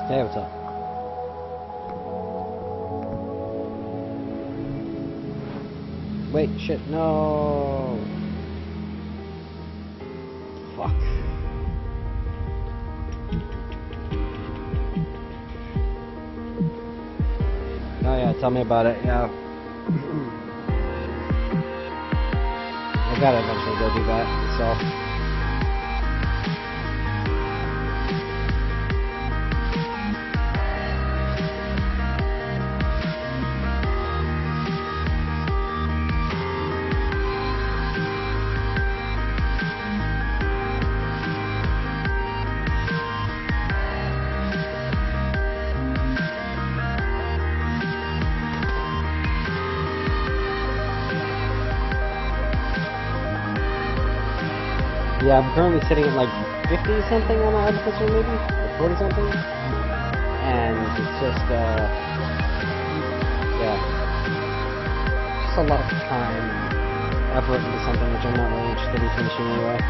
Hey, what's up? Wait, shit, no! Fuck. Oh yeah, tell me about it, yeah. I gotta eventually go do that, so... Yeah, I'm currently sitting at like 50 something on my advocacy maybe, or 40 something, and it's just, yeah, just a lot of time and effort into something which I'm not really interested in finishing anyway.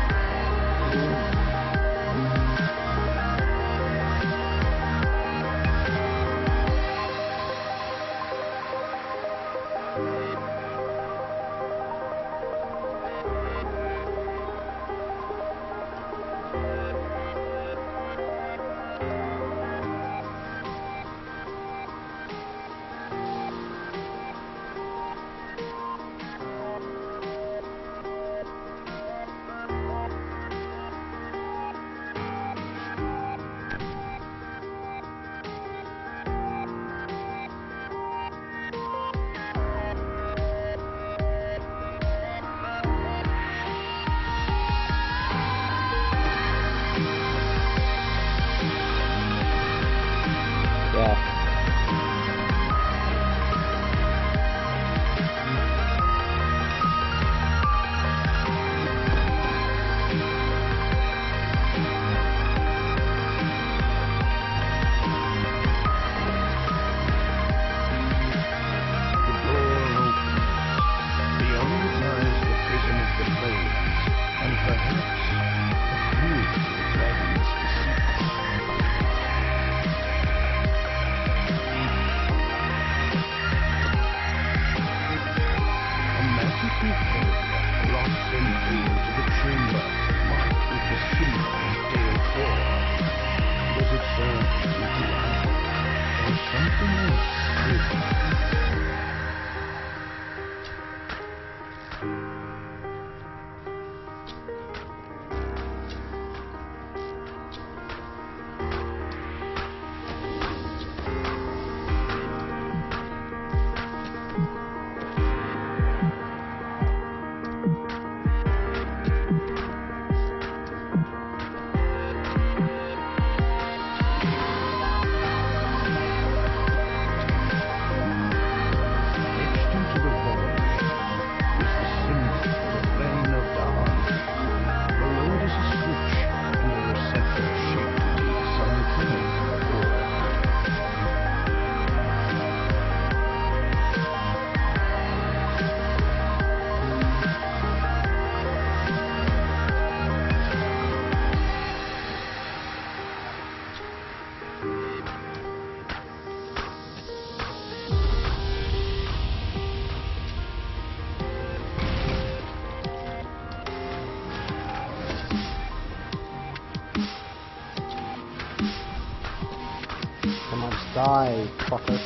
Die, fucker.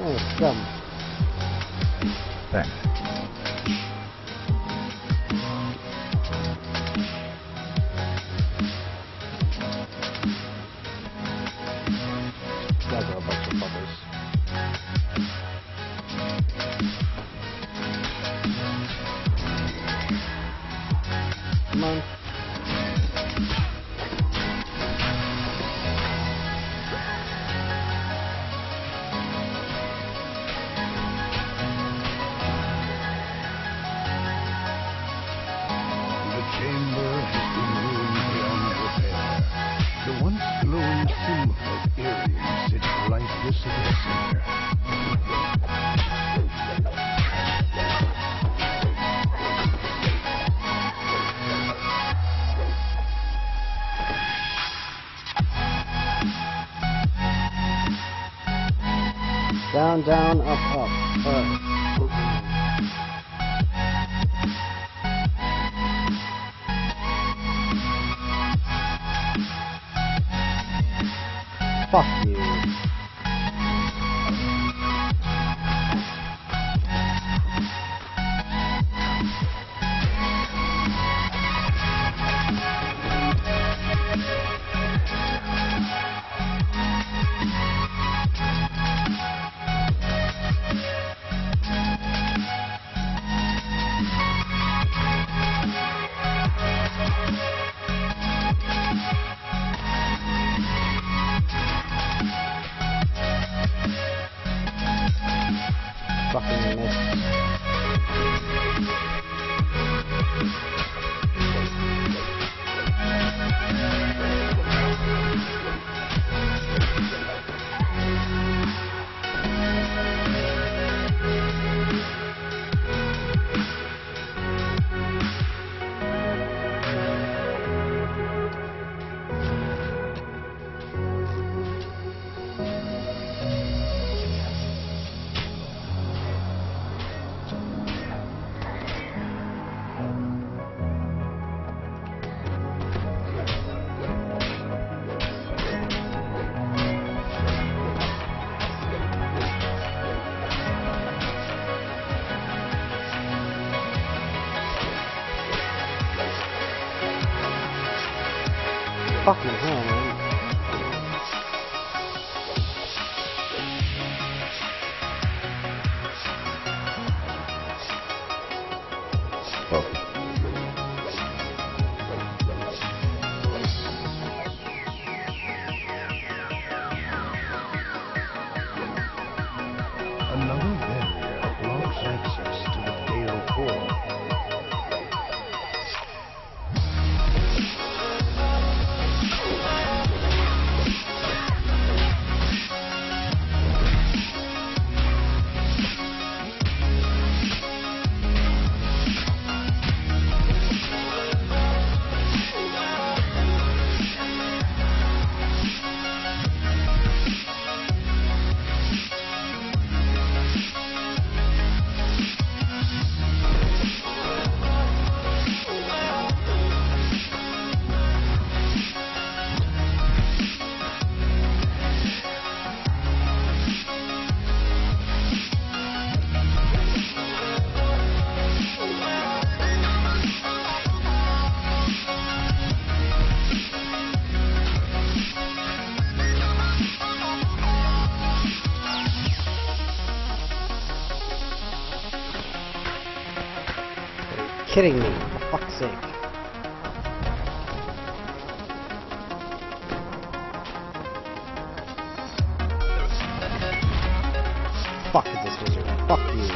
Oh, scum. Thanks. You guys are a bunch of fuckers. Come on. Down, down, up, up. Fuck you. Fucking miss. Fucking hell, man. Oh. Another barrier blocks access to the DDO core. Kidding me, for fuck's sake. Fuck is this wizard? Fuck you.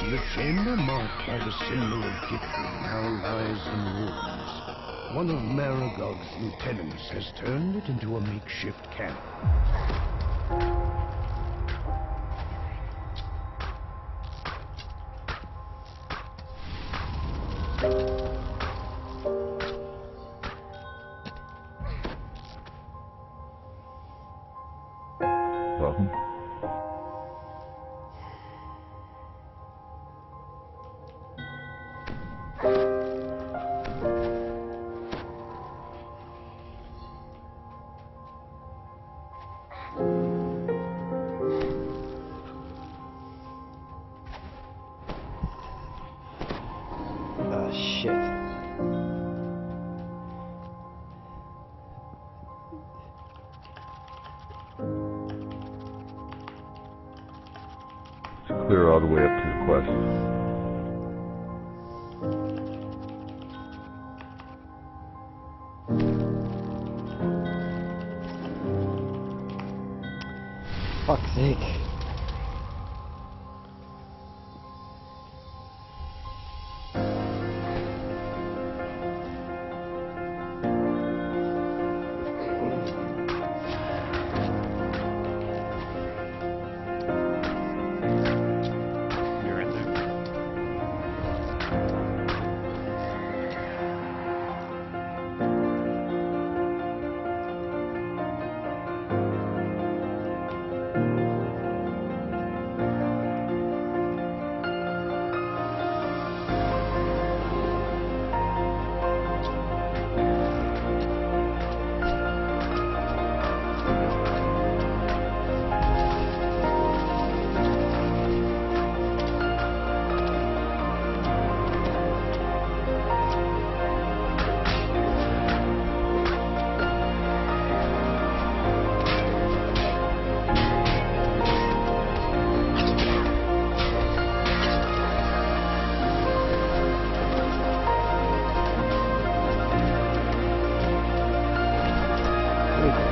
The chamber marked by the symbol of victory now lies in ruins. One of Maragog's lieutenants has turned it into a makeshift camp. Welcome. Shit. It's clear all the way up to the quest. Fuck's sake.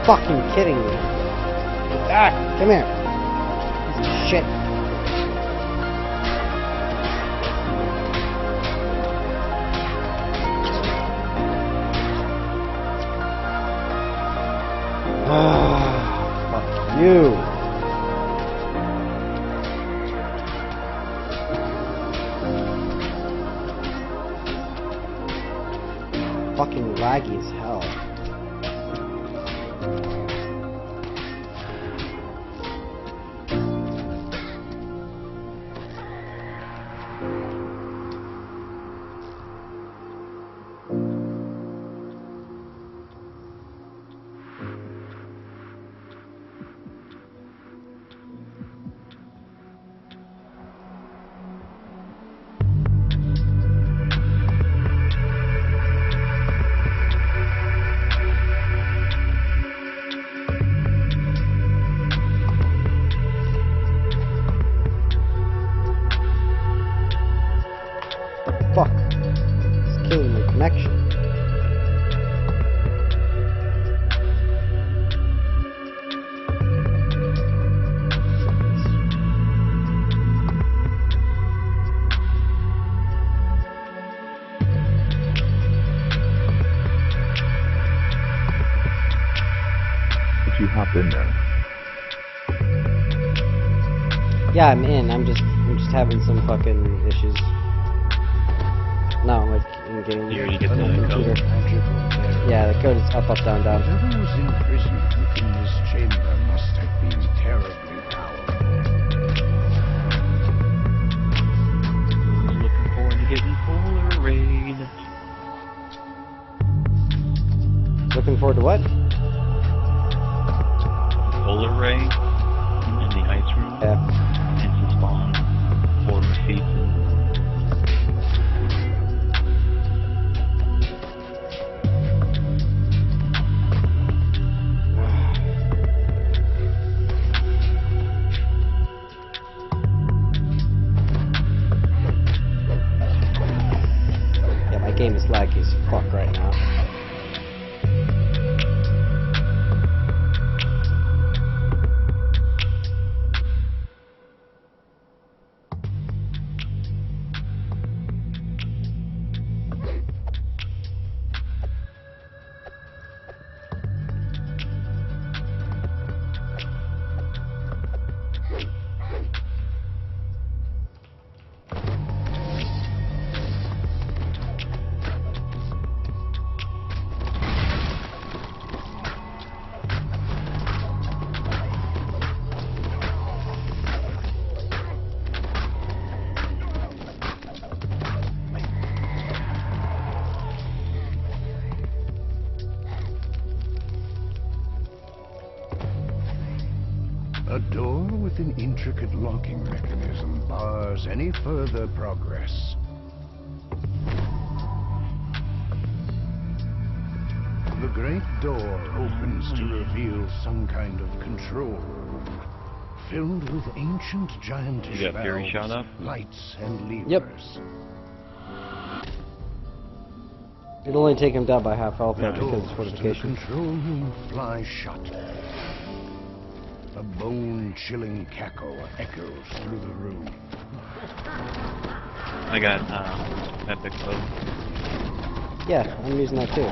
fucking kidding me? Ah, come here. Piece of shit. Fuck you. Fucking laggy as hell. Fuck. It's killing the connection. But you hop in there. Yeah, I'm in. I'm just having some fucking issues. No, like in game. You already get the computer. Magical Yeah, the code is up, down, down. Whatever was imprisoned within this chamber must have been terribly powerful. Looking forward to getting Polaroid. Looking forward to what? Polaroid in the ice room. Yeah. Instant spawn. 4 receipts. Yeah, my game is laggy as fuck right now. A door with an intricate locking mechanism bars any further progress. The great door opens to reveal some kind of control room, filled with ancient giantish You got Fury shot valves, up? lights, and levers. Yep. It'll only take him down by half health though, The because doors it's to the fortification. control room fly shut. A bone-chilling cackle echoes through the room. I got epic bow. Yeah, I'm using that too.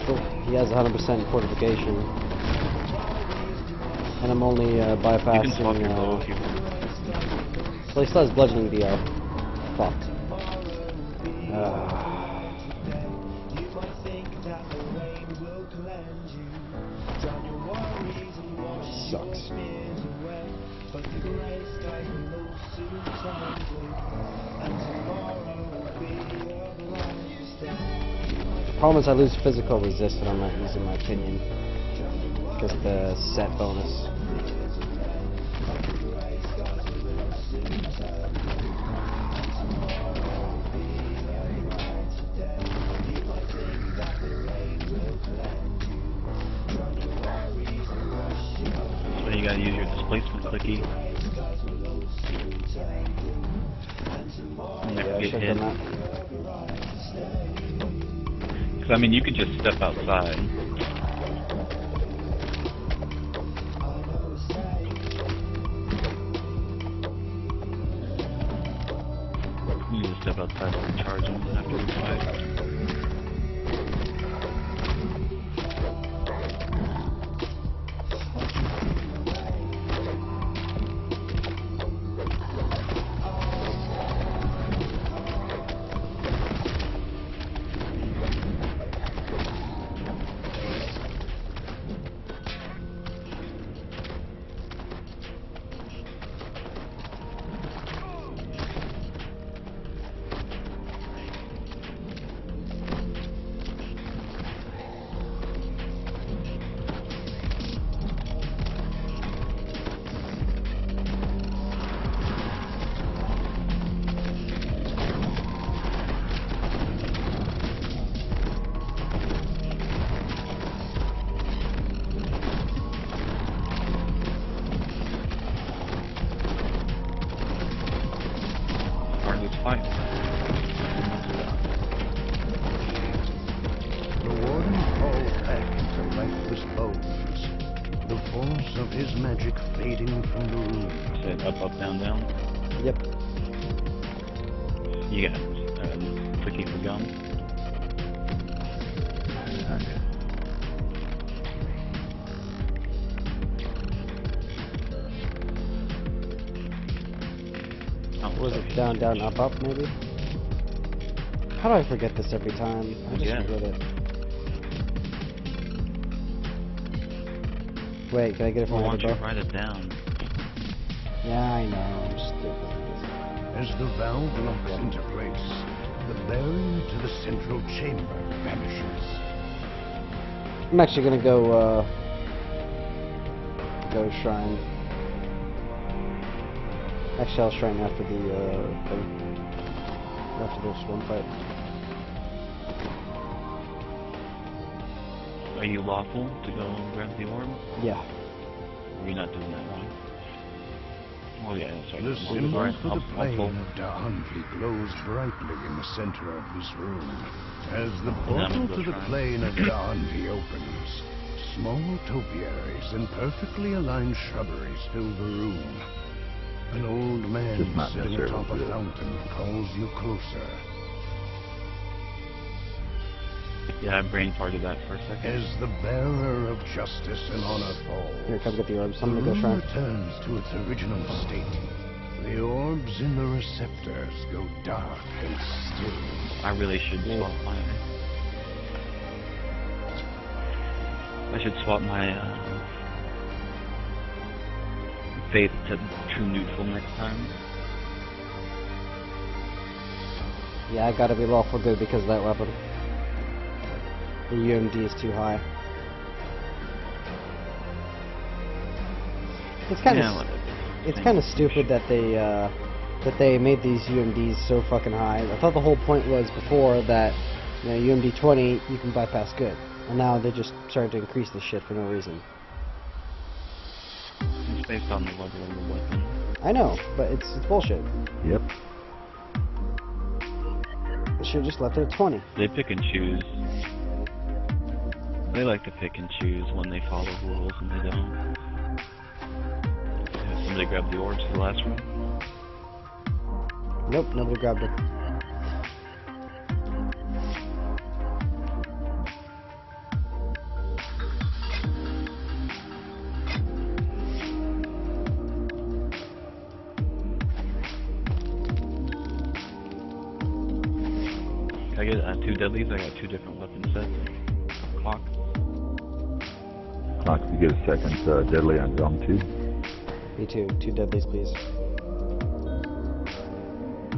Still, he has 100% fortification. And I'm only You can bypassing... swap your bow if you want. Well, he still has bludgeoning DO. Fuck. Sucks. The problem is I lose physical resist when I'm not using my opinion. Because of the set bonus. So you gotta use your displacement clicky. Yeah, I Never get should've hit. done that. I mean, you could just step outside. You just step outside and charge them after the fight. Fine. The warden falls back into lifeless bones, the force of his magic fading from the room. Said up, up, down, down. Yep. You got clicking for gum. Okay. Was it down, down, up, up, maybe? How do I forget this every time? I just forget it. Wait, can I get it from Why my don't you book? write it down? Yeah, I know, I'm stupid. As the valve locks into place, the barrier to the central chamber vanishes. I'm actually gonna go shrine. Actually, I'll shrine after the thing. After this one fight. Are you lawful to go and grab the orb? Yeah. Or are you not doing that one? Oh yeah, that's right. The symbol Alright, for the I'll plane pull. of Da'anvi glows brightly in the center of this room. As the I'm portal gonna to the try. plane of Da'anvi opens, small topiaries and perfectly aligned shrubberies fill the room. An old man Just not sitting necessarily atop a good. fountain calls you closer. Yeah, I brain farted that for a second. As the bearer of justice and honor falls, Here, come get the orbs. I'm the gonna go room shrine. returns to its original state. The orbs in the receptors go dark and still. I really should swap my... I should swap my faith to true neutral next time. Yeah, I gotta be lawful good because of that weapon. The UMD is too high. It's kind Yeah, of whatever. it's Same. kind of stupid that they made these UMDs so fucking high. I thought the whole point was before that, you know, UMD 20 you can bypass good, and now they just started to increase this shit for no reason. It's based on the level of the weapon. I know, but it's bullshit. Yep. They should have just left it at 20. They pick and choose. They like to pick and choose when they follow rules and they don't. Have somebody grab the orbs for the last room? Nope, nobody grabbed it. Can I get 2 deadlies? I got 2 different weapon sets. Clock. Clock, you get a second deadly on drum 2. Me too. 2 deadlies, please.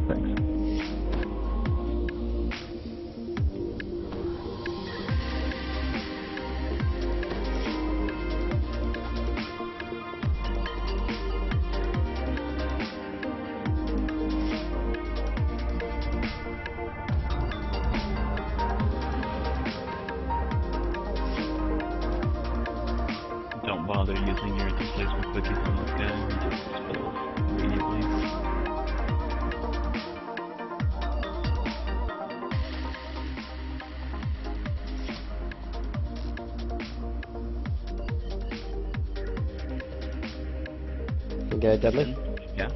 Thanks. Don't bother using your displacement cookies on this guy. He just explodes immediately. get a deadly? Yeah.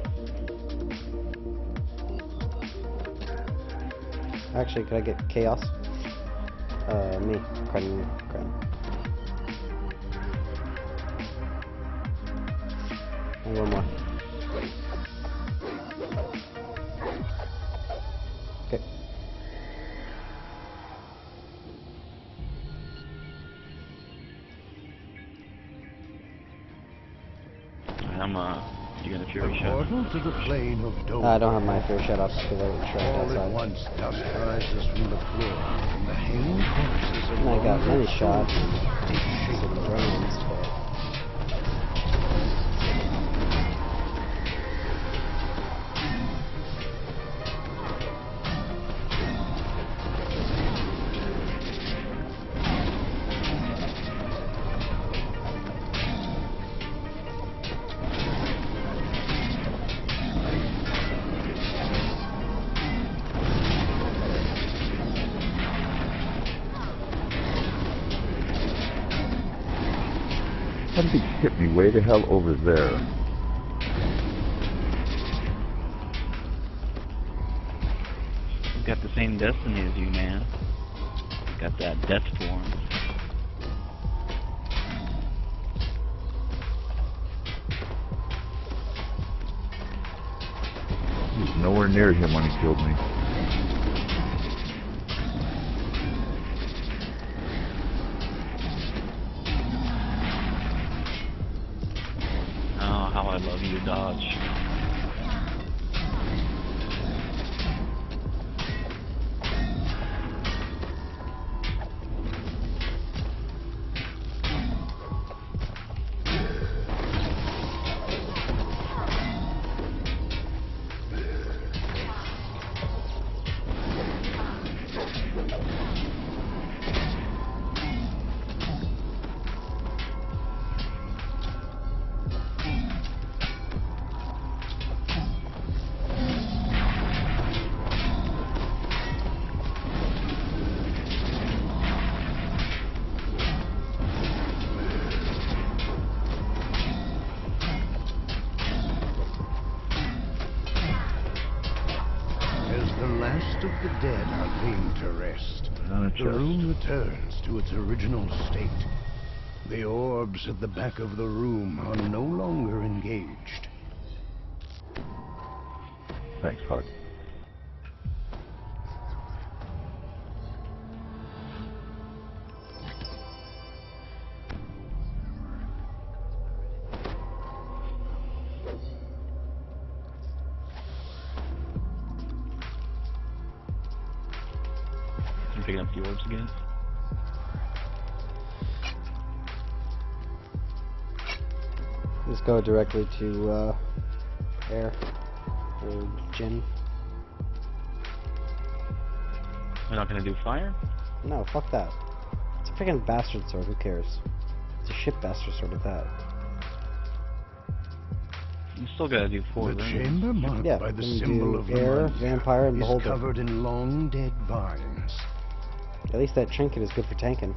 Actually, could I get chaos? Me. Crap. And one more. Okay. You gonna fury The shot? portal to the plane of Dome. I don't have my fair shut up because I was trapped All at outside. once, dust rises from the floor, and the hanging corpses of And I got many shots. take shape Some drones, but Something hit me way the hell over there. Got the same destiny as you, man. Got that death form. He was nowhere near him when he killed me. Oh, how I love you, Dodge. last of the dead are laid to rest. On a The chest. room returns to its original state. The orbs at the back of the room are no longer engaged. Thanks, Hawk. I'm picking up the orbs again. Just go directly to air or Jin. We're not gonna do fire? No, fuck that. It's a freaking bastard sword. Who cares? It's a shit bastard sword at that. You still gotta do 4 The rings. chamber marked Yeah, by the then symbol do of air, the vampire, and is beholder. covered in long dead vines. At least that trinket is good for tanking.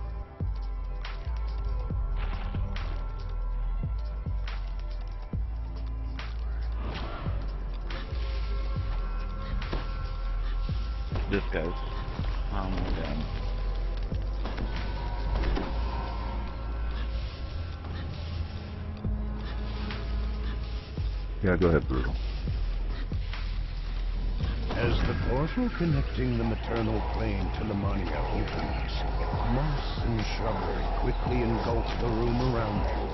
This guy's. Oh my god. Yeah, go ahead, Brutal. As the portal connecting the maternal plane to Lemania opens, moss and shrubbery quickly engulf the room around you.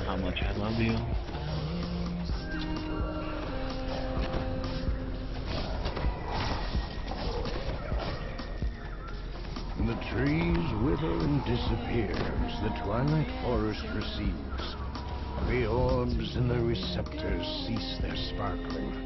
how much I love you. The trees wither and disappear as the twilight forest recedes. The orbs in the receptors cease their sparkling.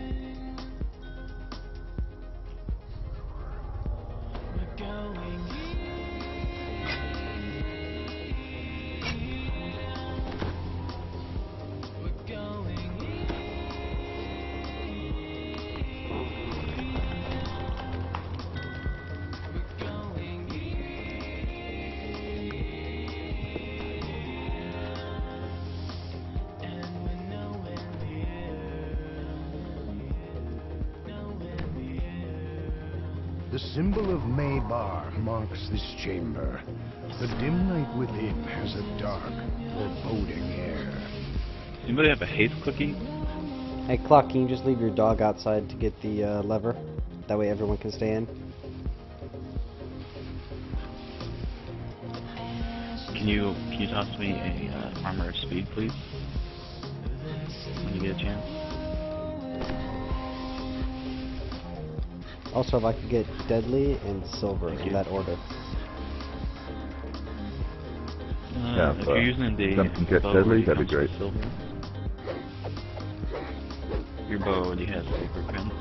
The symbol of Maybar marks this chamber. The dim light within has a dark, foreboding air. Anybody have a haste cookie? Hey, Clock, can you just leave your dog outside to get the lever? That way everyone can stay in. Can you toss me a armor of speed, please? When you get a chance. Also, if I could get Deadly and Silver in that order. Yeah, if you're using the them can get bow, Deadly, it that'd be comes with great. silver. Your bow already has silver pin.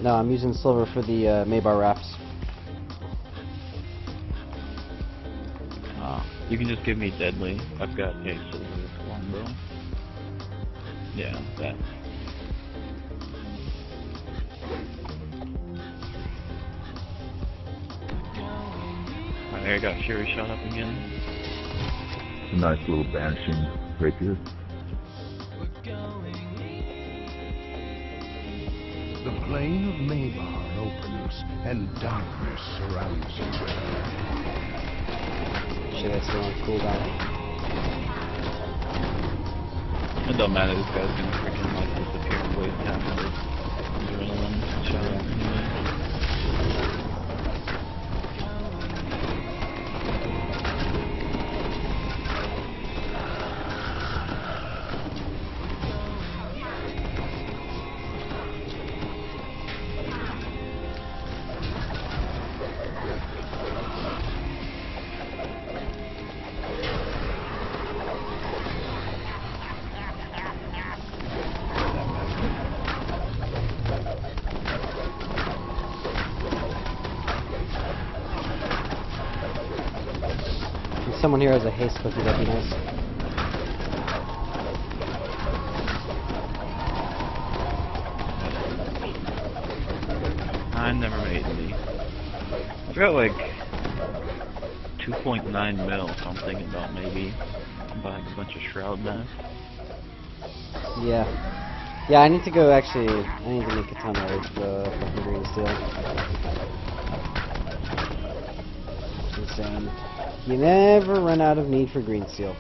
No, I'm using Silver for the Maybar wraps. You can just give me Deadly. I've got a silver longbow. Yeah, that. Alright, I got Fury shot up again. It's a nice little banishing rapier. The plain of Maybar opens, and darkness surrounds you. Shit, I still on cooldown. It don't matter, this guy's gonna freaking like disappear and waste half of his adrenaline shot anyway. If someone here has a haste cookie, that'd be nice. I never made any. I've got like 2.9 mil, so I'm thinking about maybe buying a bunch of shroud masks. Yeah. Yeah, I need to go actually, I need to make a ton of fucking green steel. It's insane. You never run out of need for green steel.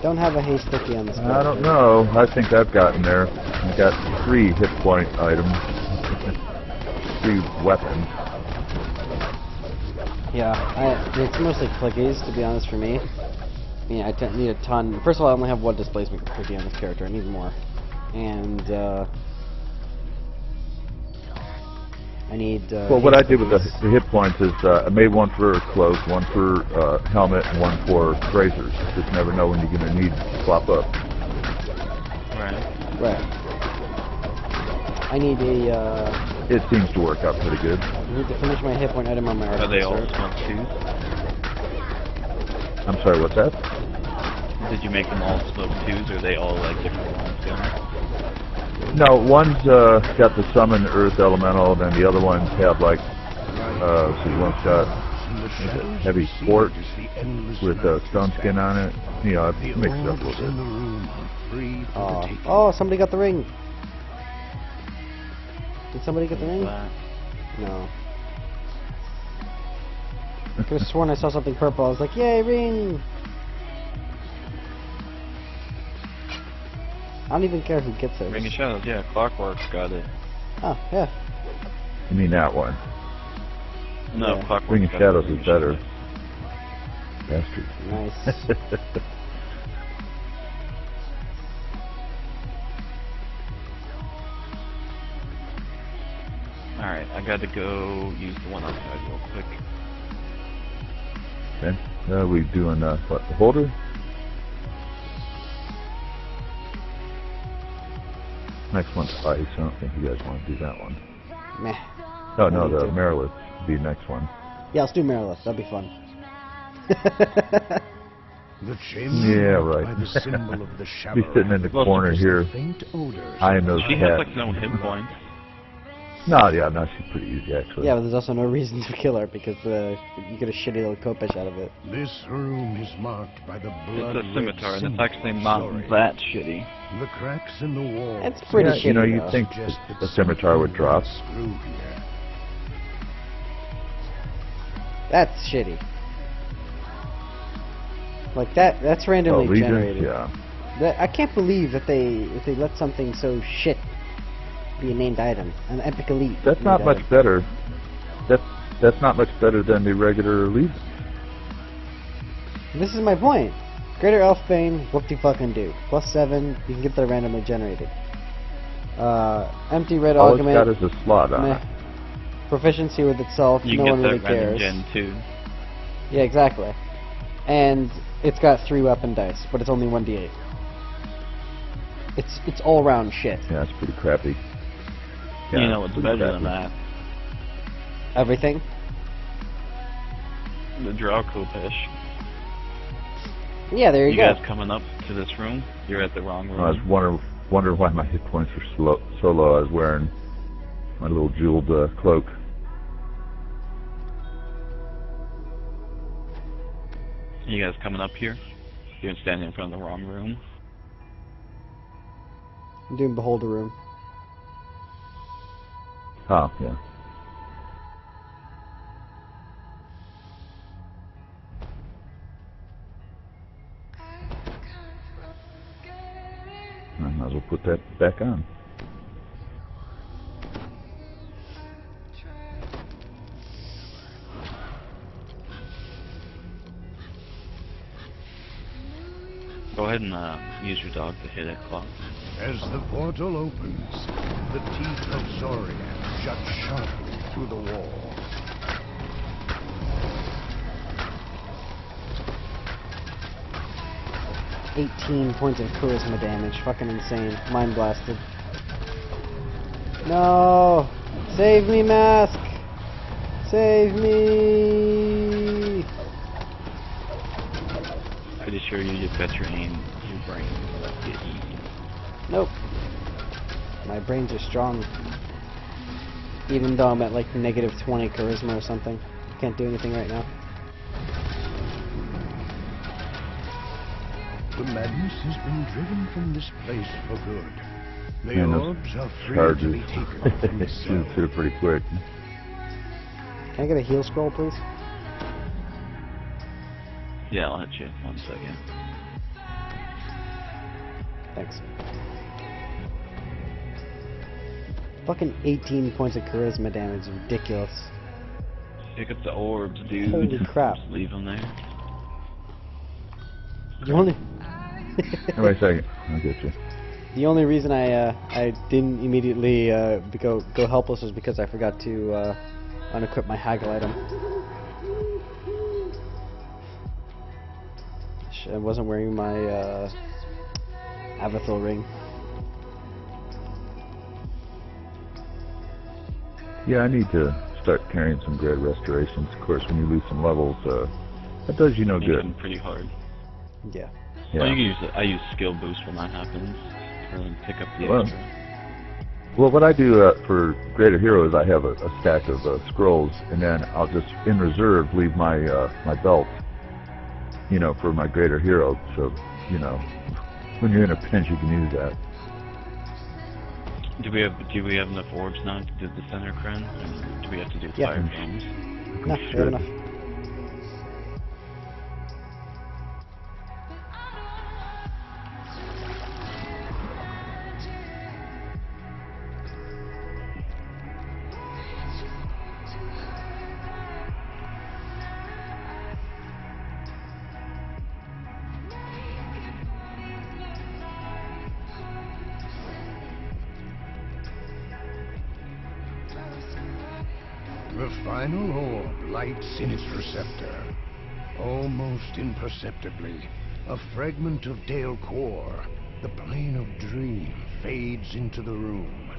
Don't have a haste cookie on this I don't know. I think I've gotten there. I've got 3 hit point items. 3 weapons. Yeah, it's mostly clickies, to be honest, for me. I mean, I need a ton. First of all, I only have 1 displacement cookie on this character. I need more. And, I need, Well, what I did with the hit points is I made 1 for clothes, 1 for helmet, and 1 for bracers. Just never know when you're going to need to swap up. Right. Right. I need a, It seems to work out pretty good. I need to finish my hit point item on my Are they all artificer. smoke twos? I'm sorry, what's that? Did you make them all smoke twos, or are they all like different ones? No, one's got the summon earth elemental, and then the other ones have like, one's got heavy sport with stone skin on it. You know, I've mixed it up a little bit. Oh, somebody got the ring. Did somebody get the ring? That. No. I could have sworn I saw something purple. I was like, yay, ring! I don't even care who gets it. Ring of Shadows, yeah, Clockwork's got it. Oh, yeah. You mean that one? No, Yeah. Clockwork's Ring of got Shadows Ring is of better. Shadows. Bastard. Nice. Alright, I gotta go use the one outside real quick. Okay. We doing what? The holder? Next one's ice. I don't think you guys want to do that one. Meh. Oh no, Me the too. Marilith would be next one. Yeah, let's do Marilith. That'd be fun. The chamber Yeah, marked right. by the symbol of the Be Shadow sitting in the Well, corner is here, the faint odor. eyeing those She has cats. like no hit points. No, yeah, no, she's pretty easy actually. Yeah, but there's also no reason to kill her because you get a shitty little Kopesh out of it. This room is marked by the blood. It's a scimitar, and it's actually not that shitty. The cracks in the wall. It's pretty Yeah, you know, shitty, you'd though. think suggest that the scimitar would drop. Screw here. That's shitty. Like that's randomly Legions, generated. yeah. I can't believe that they let something so shit be a named item, an epic elite. That's not named much item. better. That's not much better than the regular Legions. This is my point. Greater Elfbane, whoop-de-fucking-do. +7, you can get that randomly generated. Empty red All it's got augment, is a slot on meh. it. Proficiency with itself, You no can one get really that random cares. gen too. Yeah, exactly. And it's got 3 weapon dice, but it's only 1d8. It's all around shit. Yeah, it's pretty crappy. Yeah, You know it's what's pretty better than crappy. that? Everything. The draw Kopesh. Yeah, there you You go. guys coming up to this room? You're at the wrong room. I was wondering why my hit points were so low. I was wearing my little jeweled cloak. You guys coming up here? You're standing in front of the wrong room. I'm doing Beholder Room. Oh, yeah. I might as well put that back on. Go ahead and use your dog to hit it, clock. As the portal opens, the teeth of Zorian jut sharply through the wall. $18 points of charisma damage. Fucking insane. Mind blasted. No! Save me, Mask! Save me! I just assure you, you've got your aim, your brain. That's it easy. Nope. My brains are strong. Even though I'm at like negative 20 charisma or something. Can't do anything right now. The madness has been driven from this place for good. The Man, those orbs are free to charges be taken from the cell. shoot it pretty quick. Can I get a heal scroll, please? Yeah, I'll hit you. 1 second. Thanks. Fucking 18 points of charisma damage is ridiculous. Pick up the orbs, dude. Holy crap. Just leave them there. The only Wait a second, I'll get you. the only reason I didn't immediately go helpless was because I forgot to unequip my haggle item. I wasn't wearing my Avathil ring. Yeah, I need to start carrying some great restorations. Of course, when you lose some levels, that does you no Make good. them pretty hard. Yeah. Yeah. Well, you can use I use skill boost when that happens. For them to pick up the Well, extra. Well, what I do for Greater Heroes, I have a stack of scrolls, and then I'll just, in reserve, leave my my belt, you know, for my Greater Hero. So, you know, when you're in a pinch, you can use that. Do we have enough orbs now to do the center crown? Or do we have to do Yeah. fire games? No, we have Sure. enough. The final orb lights in its receptor. Almost imperceptibly, a fragment of Dale core, the plane of dream, fades into the room.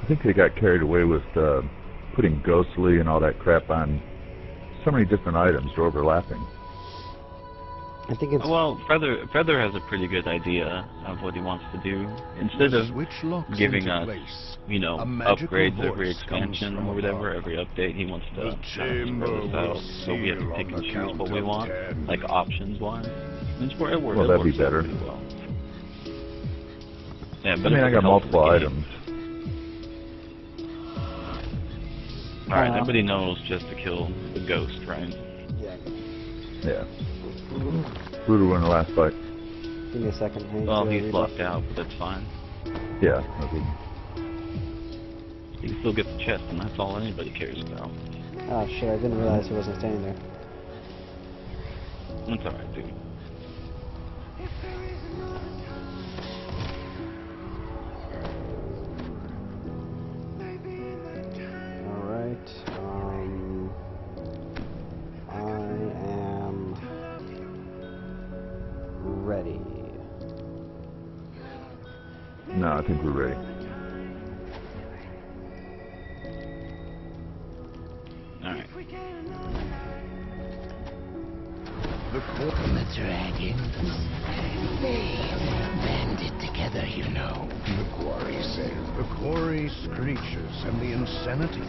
I think they got carried away with putting ghostly and all that crap on so many different items overlapping. I think it's... Well, Feather has a pretty good idea of what he wants to do. Instead of giving us, you know, upgrades every expansion or whatever, every update, he wants to kind of spread us out so we have to pick and choose what we want, like options-wise. Well, that'd be better. Well. Yeah, I mean, I got multiple items. Alright, everybody knows just to kill the ghost, right? Yeah. Brutal in the last fight. Give me a second. Well, he's locked out, but that's fine. Yeah. Okay. You can still get the chest, and that's all anybody cares about. Oh shit, I didn't realize he wasn't standing there. That's alright, dude. Ready. No, I think we're ready. Alright. The dragons, they banded together, you know. The quarry says. The quarry screeches, and the insanity.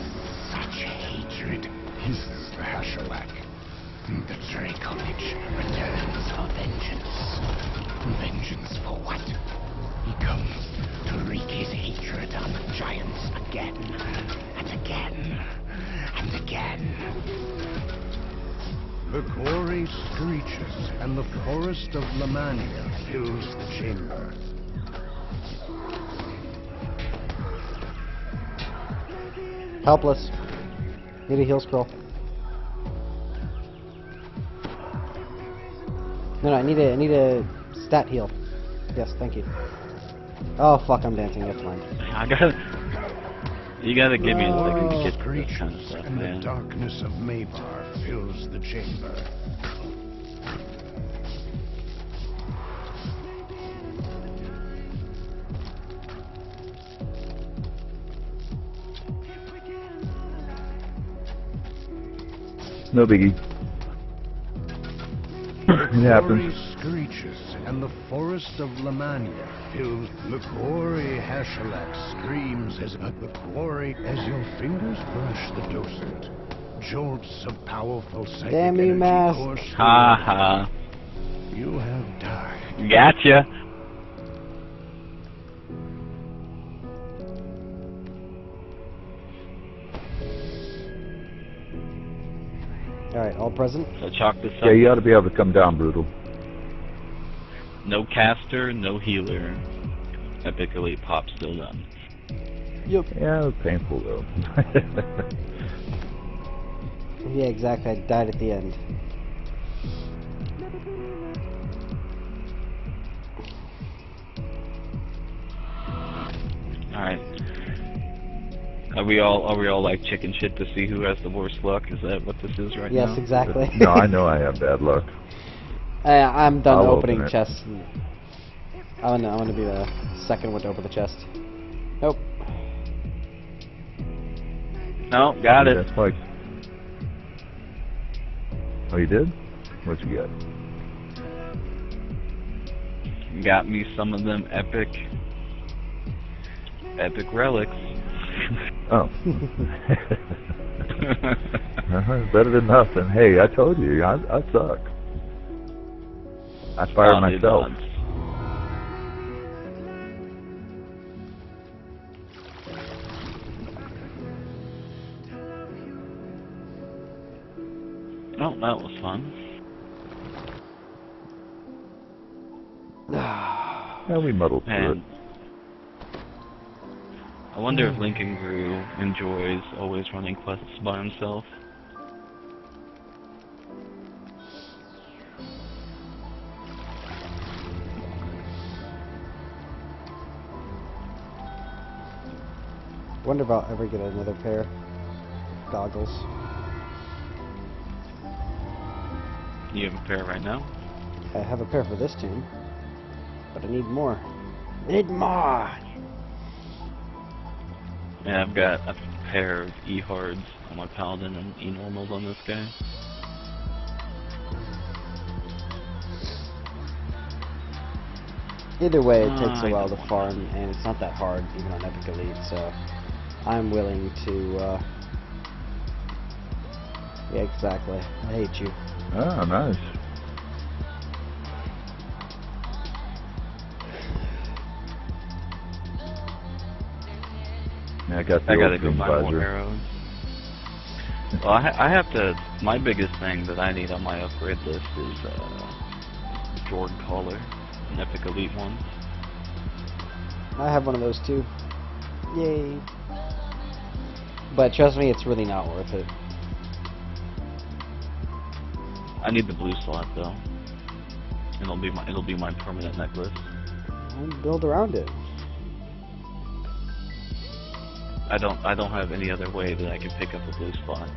Such hatred hisses the Hashalak. The Dracolich returns for vengeance. Vengeance for what? He comes to wreak his hatred on the giants again, and again, and again. The quarry screeches, and the forest of Lamania fills the chamber. Helpless. Need a heal scroll. No, I need a stat heal. Yes, thank you. Oh fuck, I'm dancing. That's fine. You gotta give me a second to get to this kind of stuff, and man. the darkness of Mavar fills the chamber. No biggie. It happens. Screeches, and the forest of Lamania fills. The quarry Hashalak screams as at the quarry as your fingers brush the docent. Jolts of powerful psychic Damn you, energy Mask. course Ha ha. You have died. Gotcha. Alright, all present? So chalk this up. Yeah, you ought to be able to come down, Brutal. No caster, no healer. Epic Elite Pop still done. Yep. Yeah, it was painful though. Yeah, exactly. I died at the end. Alright. Are we all like chicken shit to see who has the worst luck? Is that what this is right now? Yes, exactly. No, I know I have bad luck. I'm done I'll opening open it. chests. I want to be the second one to open the chest. Nope. No, got it. That's like. Oh, you did? What you got? Got me some of them epic relics. Oh. Better than nothing. Hey, I told you, I suck. I fired myself. Oh, that was fun. Yeah, we muddled through it. And I wonder if Lincoln Grew enjoys always running quests by himself. Wonder if I'll ever get another pair of goggles. You have a pair right now? I have a pair for this team, but I need more. I need more! Yeah, I've got a pair of E-hards on my paladin and E-normals on this guy. Either way, it takes a I while to don't farm, and it's not that hard, even on Epic Elite, so I'm willing to, yeah, exactly. I hate you. Ah, nice. Yeah, I got the gotta old go green buy more visor. arrows. Well, I have to. My biggest thing that I need on my upgrade list is Jordan collar, an Epic Elite one. I have one of those too. Yay! But trust me, it's really not worth it. I need the blue slot though. It'll be my permanent necklace. I'll build around it. I don't have any other way that I can pick up a blue slot.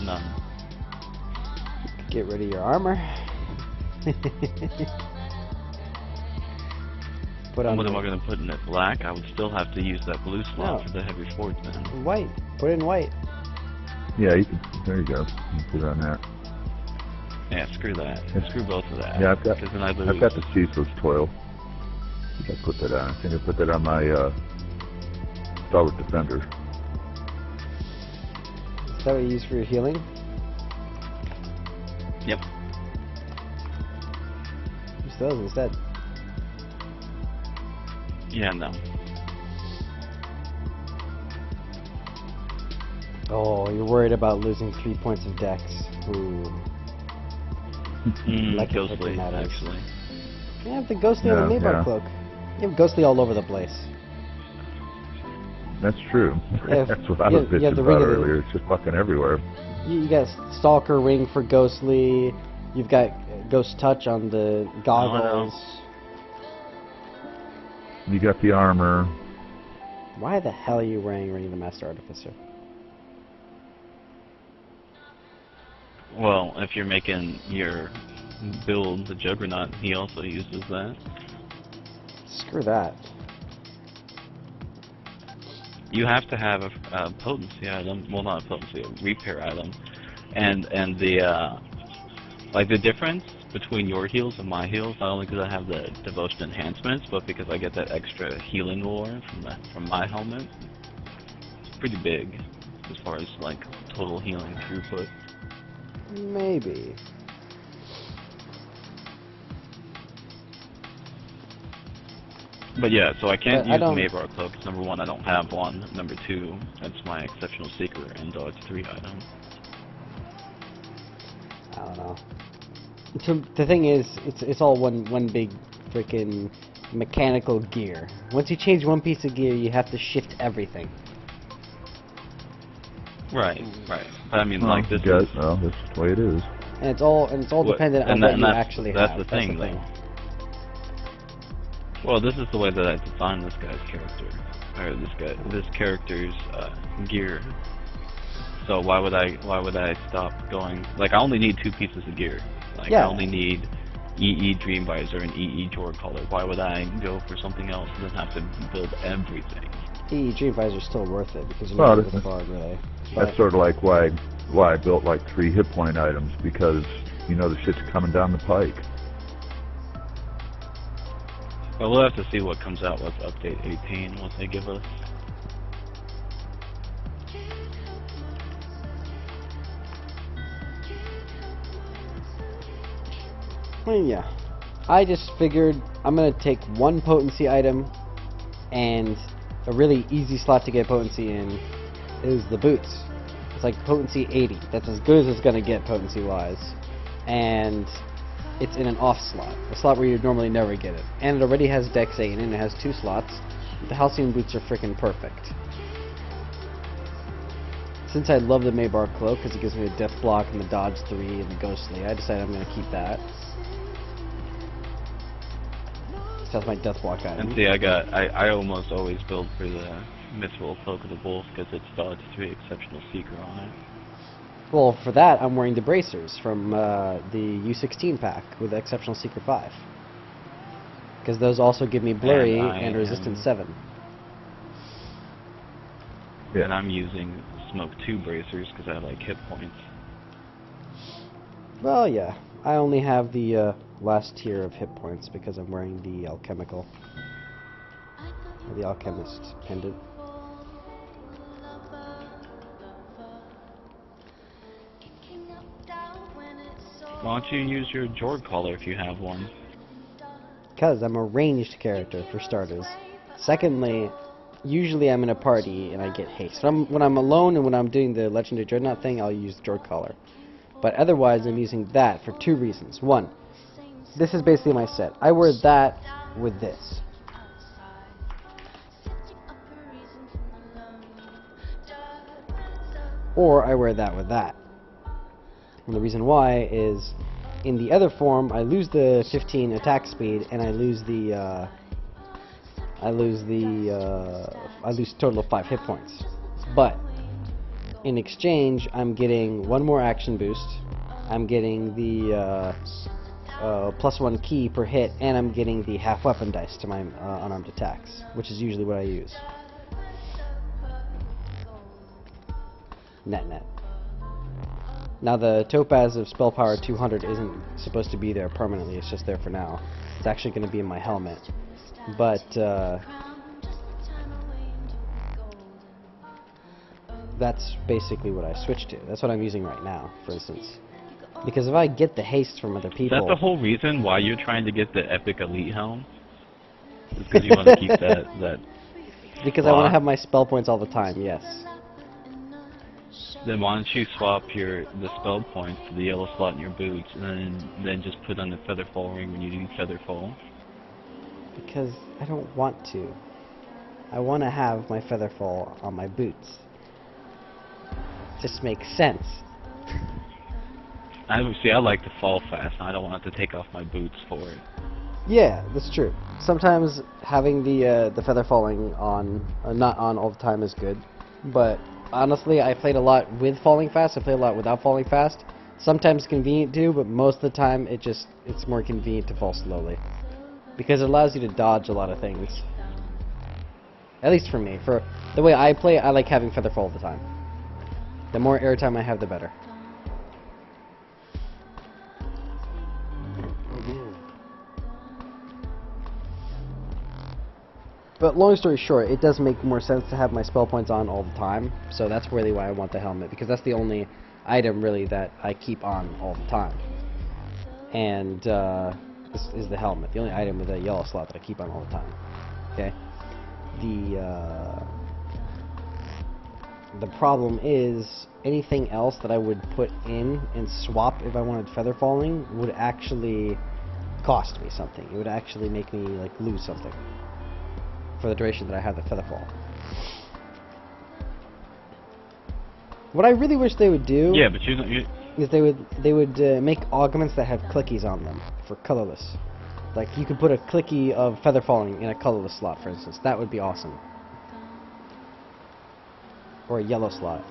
None. Get rid of your armor. Put on What am I going to put in it? Black? I would still have to use that blue slot No. for the heavy swordsman. white. Put it in white. Yeah, you can, there you go. You can put it on that. Yeah, screw that. Screw both of that. Yeah, I've got 'cause then I lose. the ceaseless toil. I think I put that on. I think I put that on my Stalwart Defender. Is that what you use for your healing? Yep. Use those instead. Yeah, no. Oh, you're worried about losing 3 points of dex. Ooh. Like it Ghostly, fucking matters. actually. You have the ghostly on the Yeah, Maybar yeah. cloak. You have ghostly all over the place. That's true. Yeah, That's what I you was have- you have bitching the ring about of the- earlier. It's just fucking everywhere. You got Stalker Ring for ghostly. You've got Ghost Touch on the goggles. You got the armor. Why the hell are you wearing Ring of the Master Artificer? Well, if you're making your build the Juggernaut, he also uses that. Screw that. You have to have a potency item. Well, not a potency, a repair item, and the like the difference between your heals and my heals. Not only because I have the devotion enhancements, but because I get that extra healing lore from my helmet. It's pretty big as far as like total healing throughput. Maybe. But yeah, so I can't But I use the don't- Maybar cloak. 'Cause number one, I don't have one. Number two, that's my exceptional seeker and dodge 3 item. I don't know. So the thing is, it's all one big freaking mechanical gear. Once you change one piece of gear, you have to shift everything. Right, right. But I mean, Well, like this you got- is. well, that's the way it is. And it's all What- dependent on and what that- you and that's- actually that's have. the thing, though. Well, this is the way that I designed this guy's character, or this character's gear. So why would I stop going? Like I only need 2 pieces of gear. Like Yeah. I only need EE Dream Visor and EE Tor collar. Why would I go for something else and then have to build everything? EE Dream Visor is still worth it because you're Well, not this the is- fog really. That's But sort of like why I built like 3 hit point items, because you know the shit's coming down the pike. But we'll have to see what comes out with update 18, what they give us. well, yeah, I just figured I'm gonna take one potency item, and a really easy slot to get potency in is the boots. It's like potency 80. That's as good as it's gonna get potency wise, and it's in an off slot, a slot where you'd normally never get it. And it already has Dex 8 in it, and it has 2 slots. The Halcyon boots are freaking perfect. Since I love the Maybar cloak because it gives me a death block and the dodge 3 and the ghostly, I decided I'm going to keep that. So that's my death block item. And see, I almost always build for Mythical Cloak of the Wolf because it's dodge 3 Exceptional Seeker on it. Well, for that, I'm wearing the bracers from the U16 pack with the Exceptional Seeker 5. Because those also give me Blurry and Resistance 7. Yeah. And I'm using Smoke 2 bracers because I like hit points. Well, yeah. I only have the last tier of hit points because I'm wearing the Alchemical. Or the Alchemist pendant. Why don't you use your Jord Collar if you have one? Because I'm a ranged character, for starters. Secondly, usually I'm in a party and I get haste. When I'm alone and when I'm doing the Legendary Dreadnought thing, I'll use the Jord Collar. But otherwise, I'm using that for 2 reasons. One, this is basically my set. I wear that with this. Or I wear that with that. And the reason why is, in the other form, I lose the 15 attack speed, and I lose a total of 5 hit points. But in exchange, I'm getting 1 more action boost. I'm getting the +1 key per hit, and I'm getting the half weapon dice to my unarmed attacks, which is usually what I use. Net. Now the Topaz of Spell Power 200 isn't supposed to be there permanently, it's just there for now. It's actually going to be in my helmet. But that's basically what I switched to. That's what I'm using right now, for instance. Because if I get the haste from other people... Is that the whole reason why you're trying to get the Epic Elite Helm? Is because you want to keep that Because slot? I want to have my spell points all the time, yes. Then why don't you swap the spell points to the yellow slot in your boots, and then just put on the Featherfall ring when you do Featherfall? Because I don't want to. I want to have my Featherfall on my boots. Just makes sense. I like to fall fast, and I don't want to take off my boots for it. Yeah, that's true. Sometimes having the feather falling on, not on all the time is good, but honestly, I played a lot with falling fast. I played a lot without falling fast. Sometimes convenient too, but most of the time it's more convenient to fall slowly because it allows you to dodge a lot of things. At least for me, for the way I play, I like having feather fall all the time. The more airtime I have, the better. But long story short, it does make more sense to have my spell points on all the time, so that's really why I want the helmet, because that's the only item really that I keep on all the time. And this is the helmet, the only item with a yellow slot that I keep on all the time. Okay. The problem is anything else that I would put in and swap if I wanted feather falling would actually cost me something. It would actually make me like lose something for the duration that I have the Featherfall. What I really wish they would do, yeah, but is they would make augments that have clickies on them for colorless. Like you could put a clicky of feather falling in a colorless slot, for instance. That would be awesome. Or a yellow slot.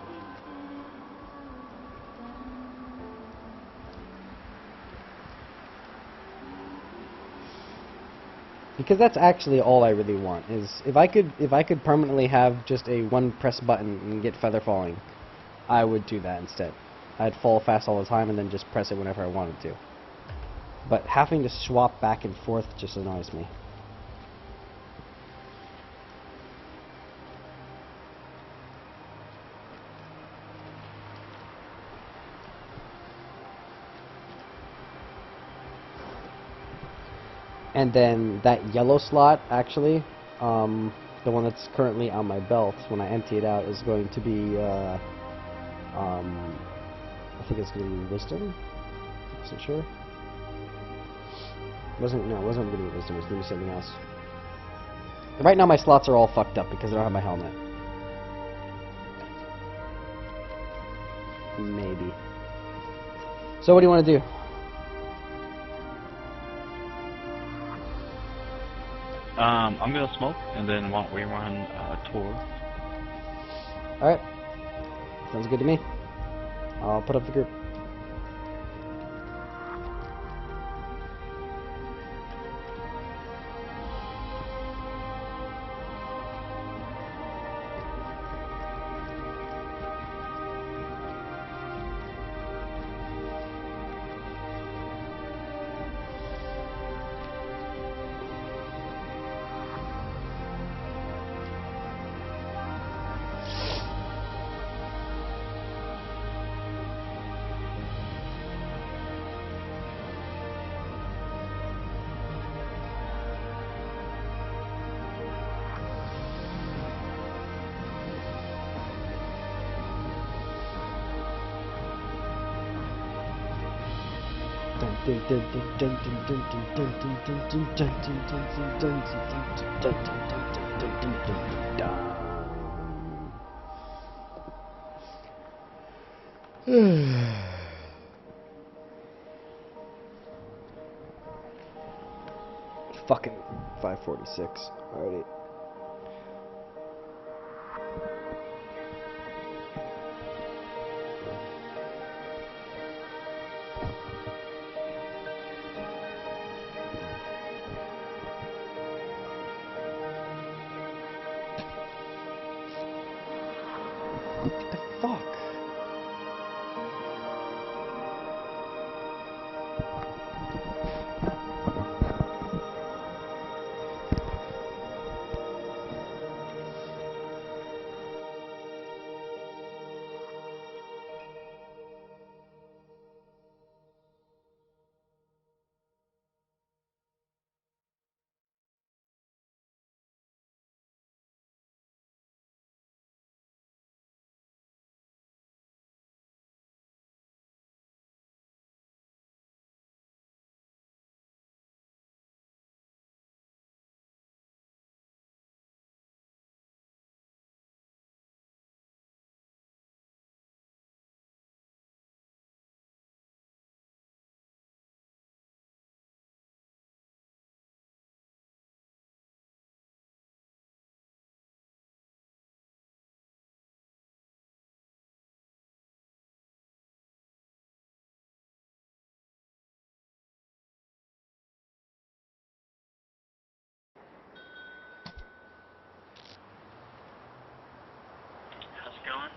Because that's actually all I really want, is if I could permanently have just a one press button and get feather falling, I would do that instead. I'd fall fast all the time and then just press it whenever I wanted to. But having to swap back and forth just annoys me. And then that yellow slot, actually, the one that's currently on my belt, when I empty it out, is going to be, I think it's going to be Wisdom? Isn't sure? It wasn't going to be Wisdom, it was going to be something else. Right now my slots are all fucked up because I don't have my helmet. Maybe. So what do you want to do? I'm gonna smoke, and then we run Tor. Alright. Sounds good to me. I'll put up the group. Fucking 5:46 already. What the fuck? How's it going?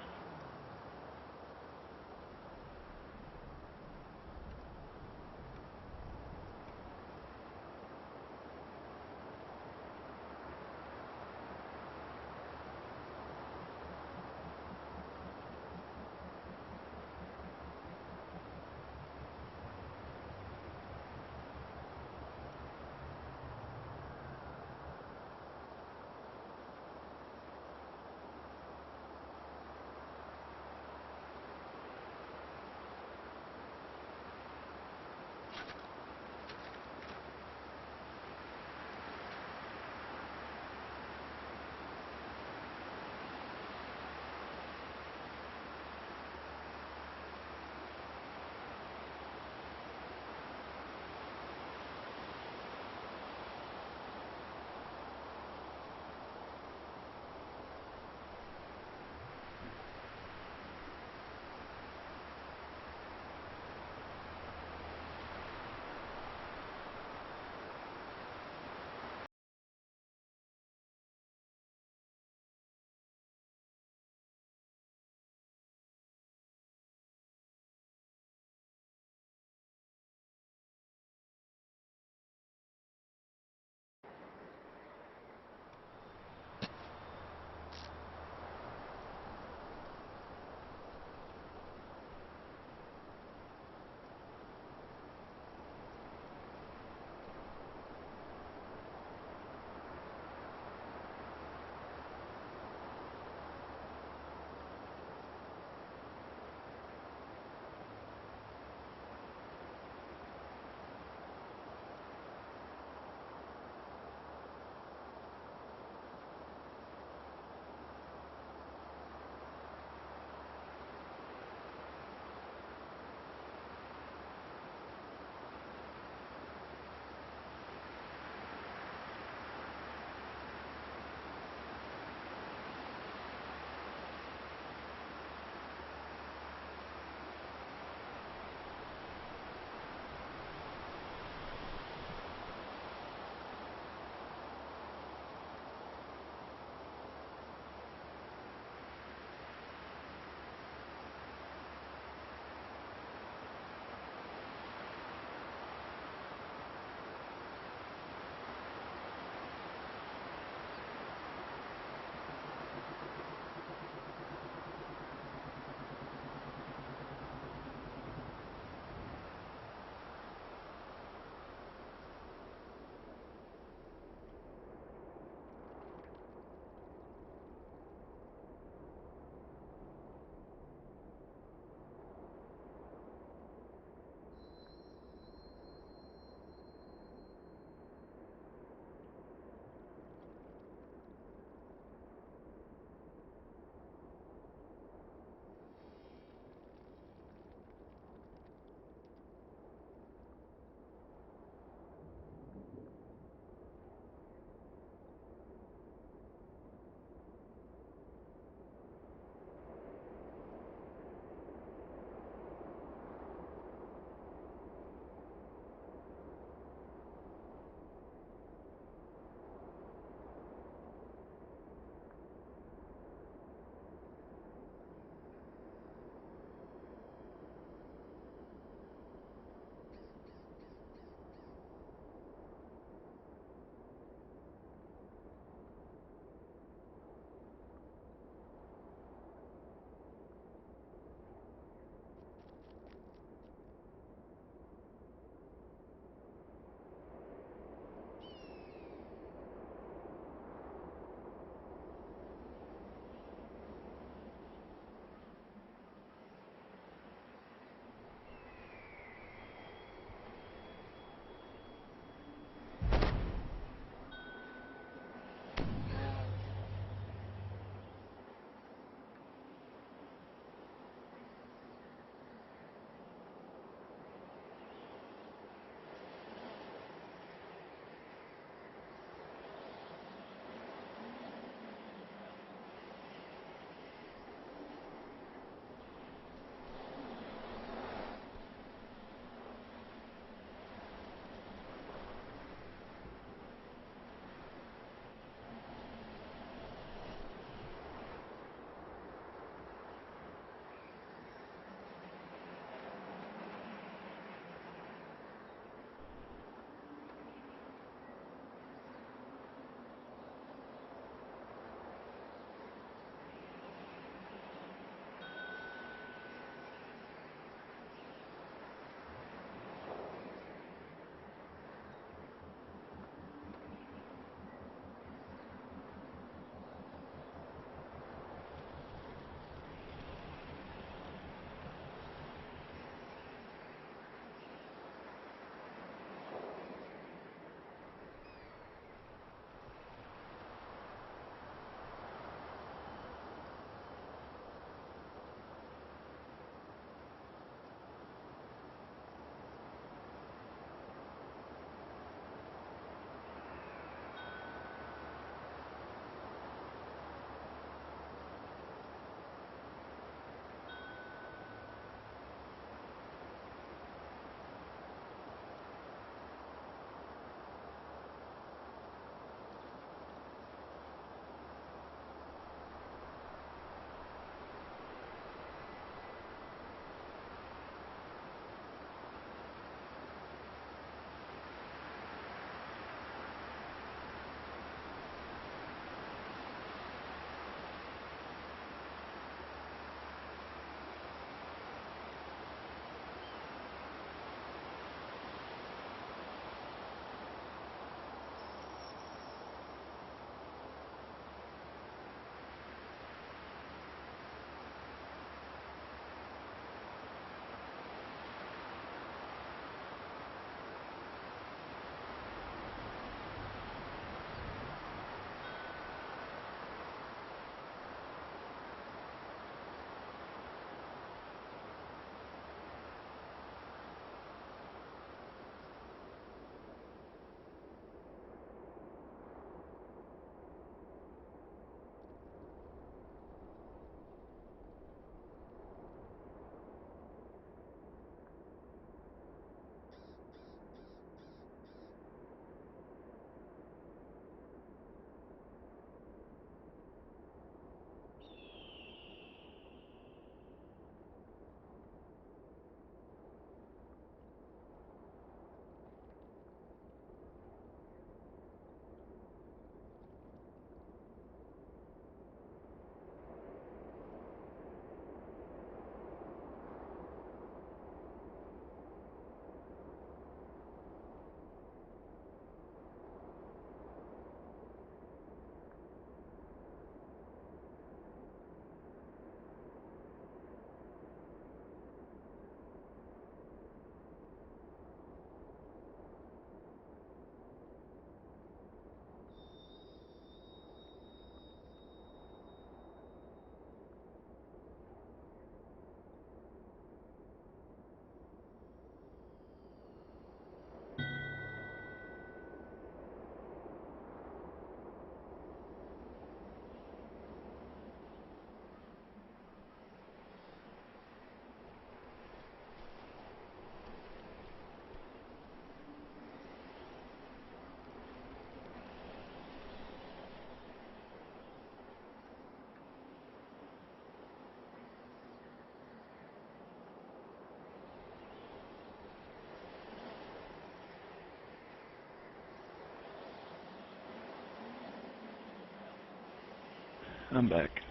I'm back.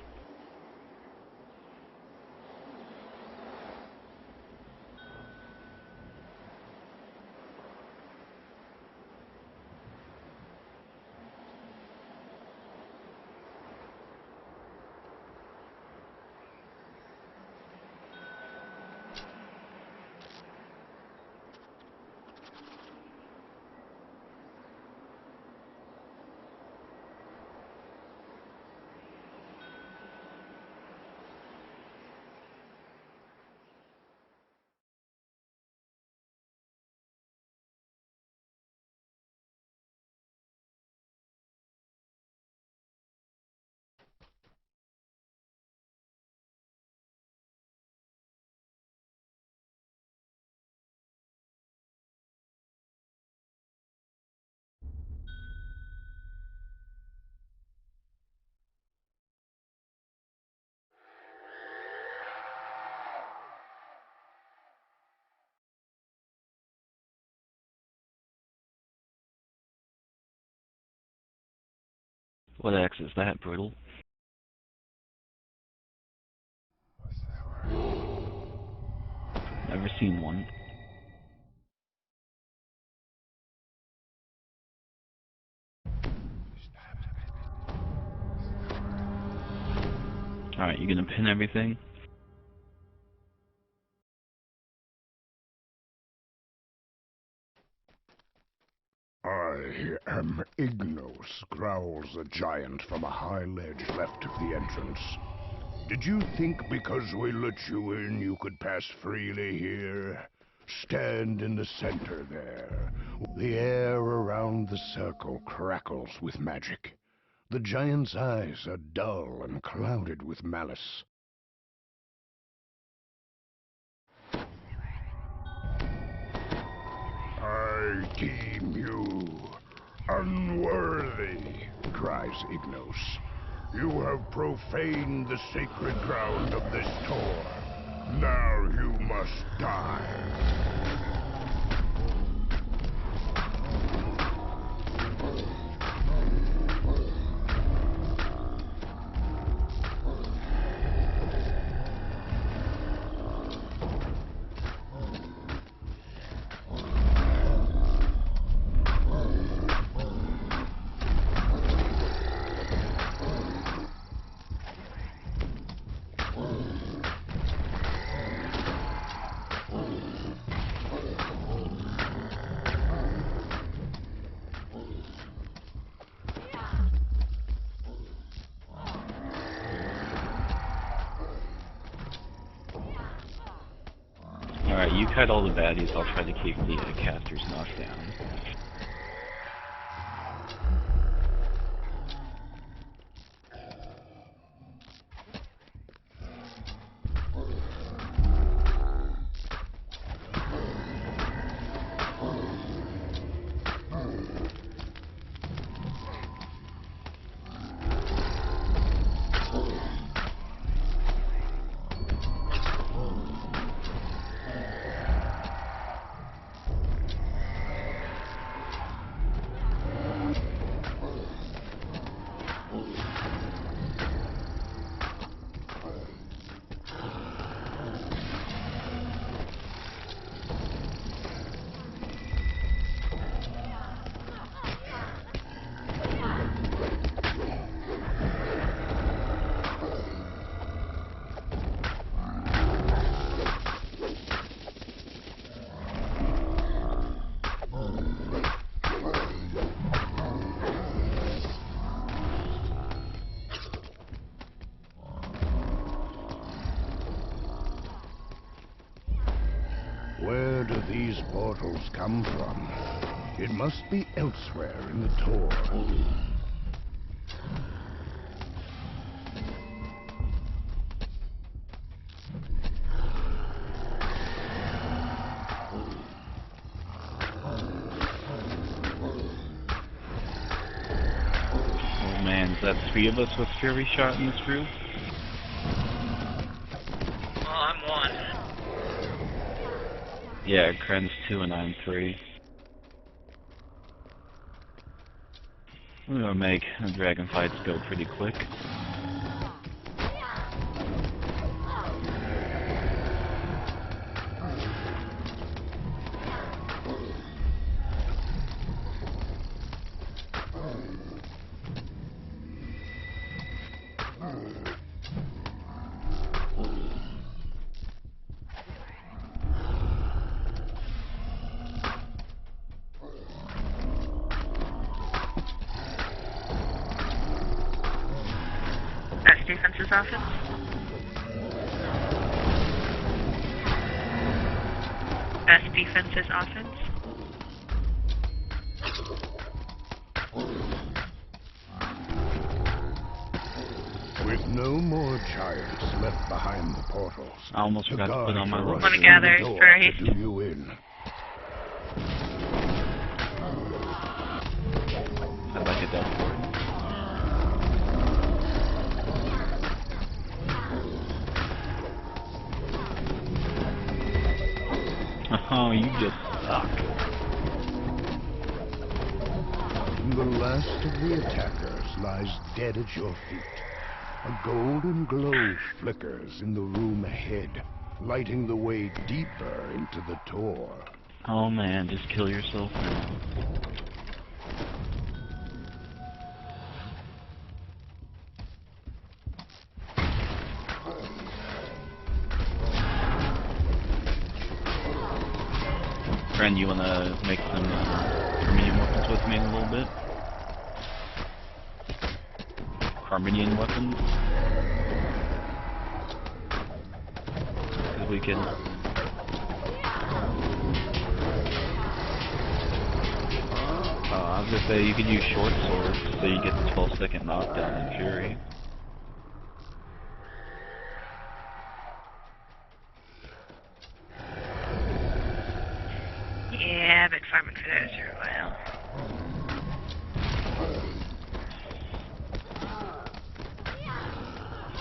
What X is that, Brutal? Never seen one. Alright, you gonna pin everything? I am Ignos, growls the giant from a high ledge left of the entrance. Did you think because we let you in you could pass freely here? Stand in the center there. The air around the circle crackles with magic. The giant's eyes are dull and clouded with malice. I deem you unworthy, cries Ignos. You have profaned the sacred ground of this Tor. Now you must die. Alright, you cut all the baddies, I'll try to keep the casters knocked down. Where do these portals come from? It must be elsewhere in the Tor. Oh man, is that 3 of us with Fury Shot in this group? Well, I'm 1. Yeah, Kren's 2 and I'm 3. We're gonna make the dragon fights go pretty quick. offense. Best defense is offense. With no more giants left behind the portals, I almost forgot to put on my look. Want to gather for a haste? do you in. I'd like a death for it. Oh, you just suck. The last of the attackers lies dead at your feet. A golden glow flickers in the room ahead, lighting the way deeper into the Tor. Oh man, just kill yourself now. Friend, you wanna make some Armenian weapons with me in a little bit? Armenian weapons? Because we can... I was gonna say, you could use short swords, so you get the 12-second knockdown in Fury. Yeah, I've been farming for those for a while.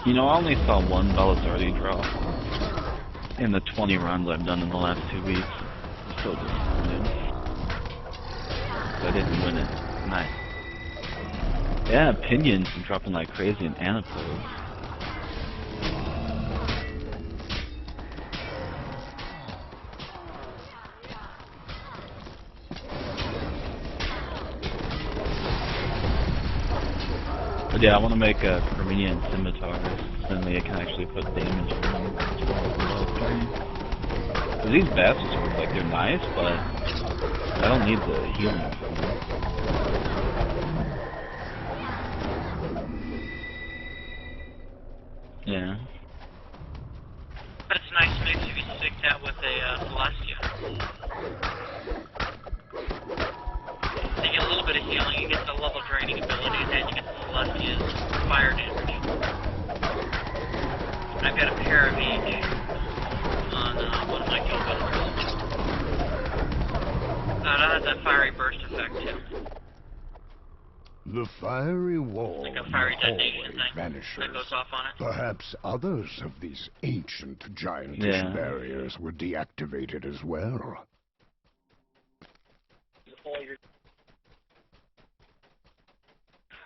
You know, I only saw one Belisardi drop in the 20 runs I've done in the last 2 weeks. So disappointed. I didn't win it. Nice. Yeah, opinions been dropping like crazy in Anapod. But yeah, I want to make a Armenian scimitar, then they can actually put damage on them. These bastard swords, like, they're nice, but I don't need the healing from them. Yeah. But it's nice mix if you stick that with a Celestia. You get a little bit of healing, you get the level draining abilities, and you get the Celestia's fire damage. I've got a pair of each on one of my kill builders. That has that fiery burst effect too. The fiery wall Like a fiery in the detonation hallway thing vanishes. that goes off on it. Perhaps others of these ancient giantish Yeah. barriers were deactivated as well.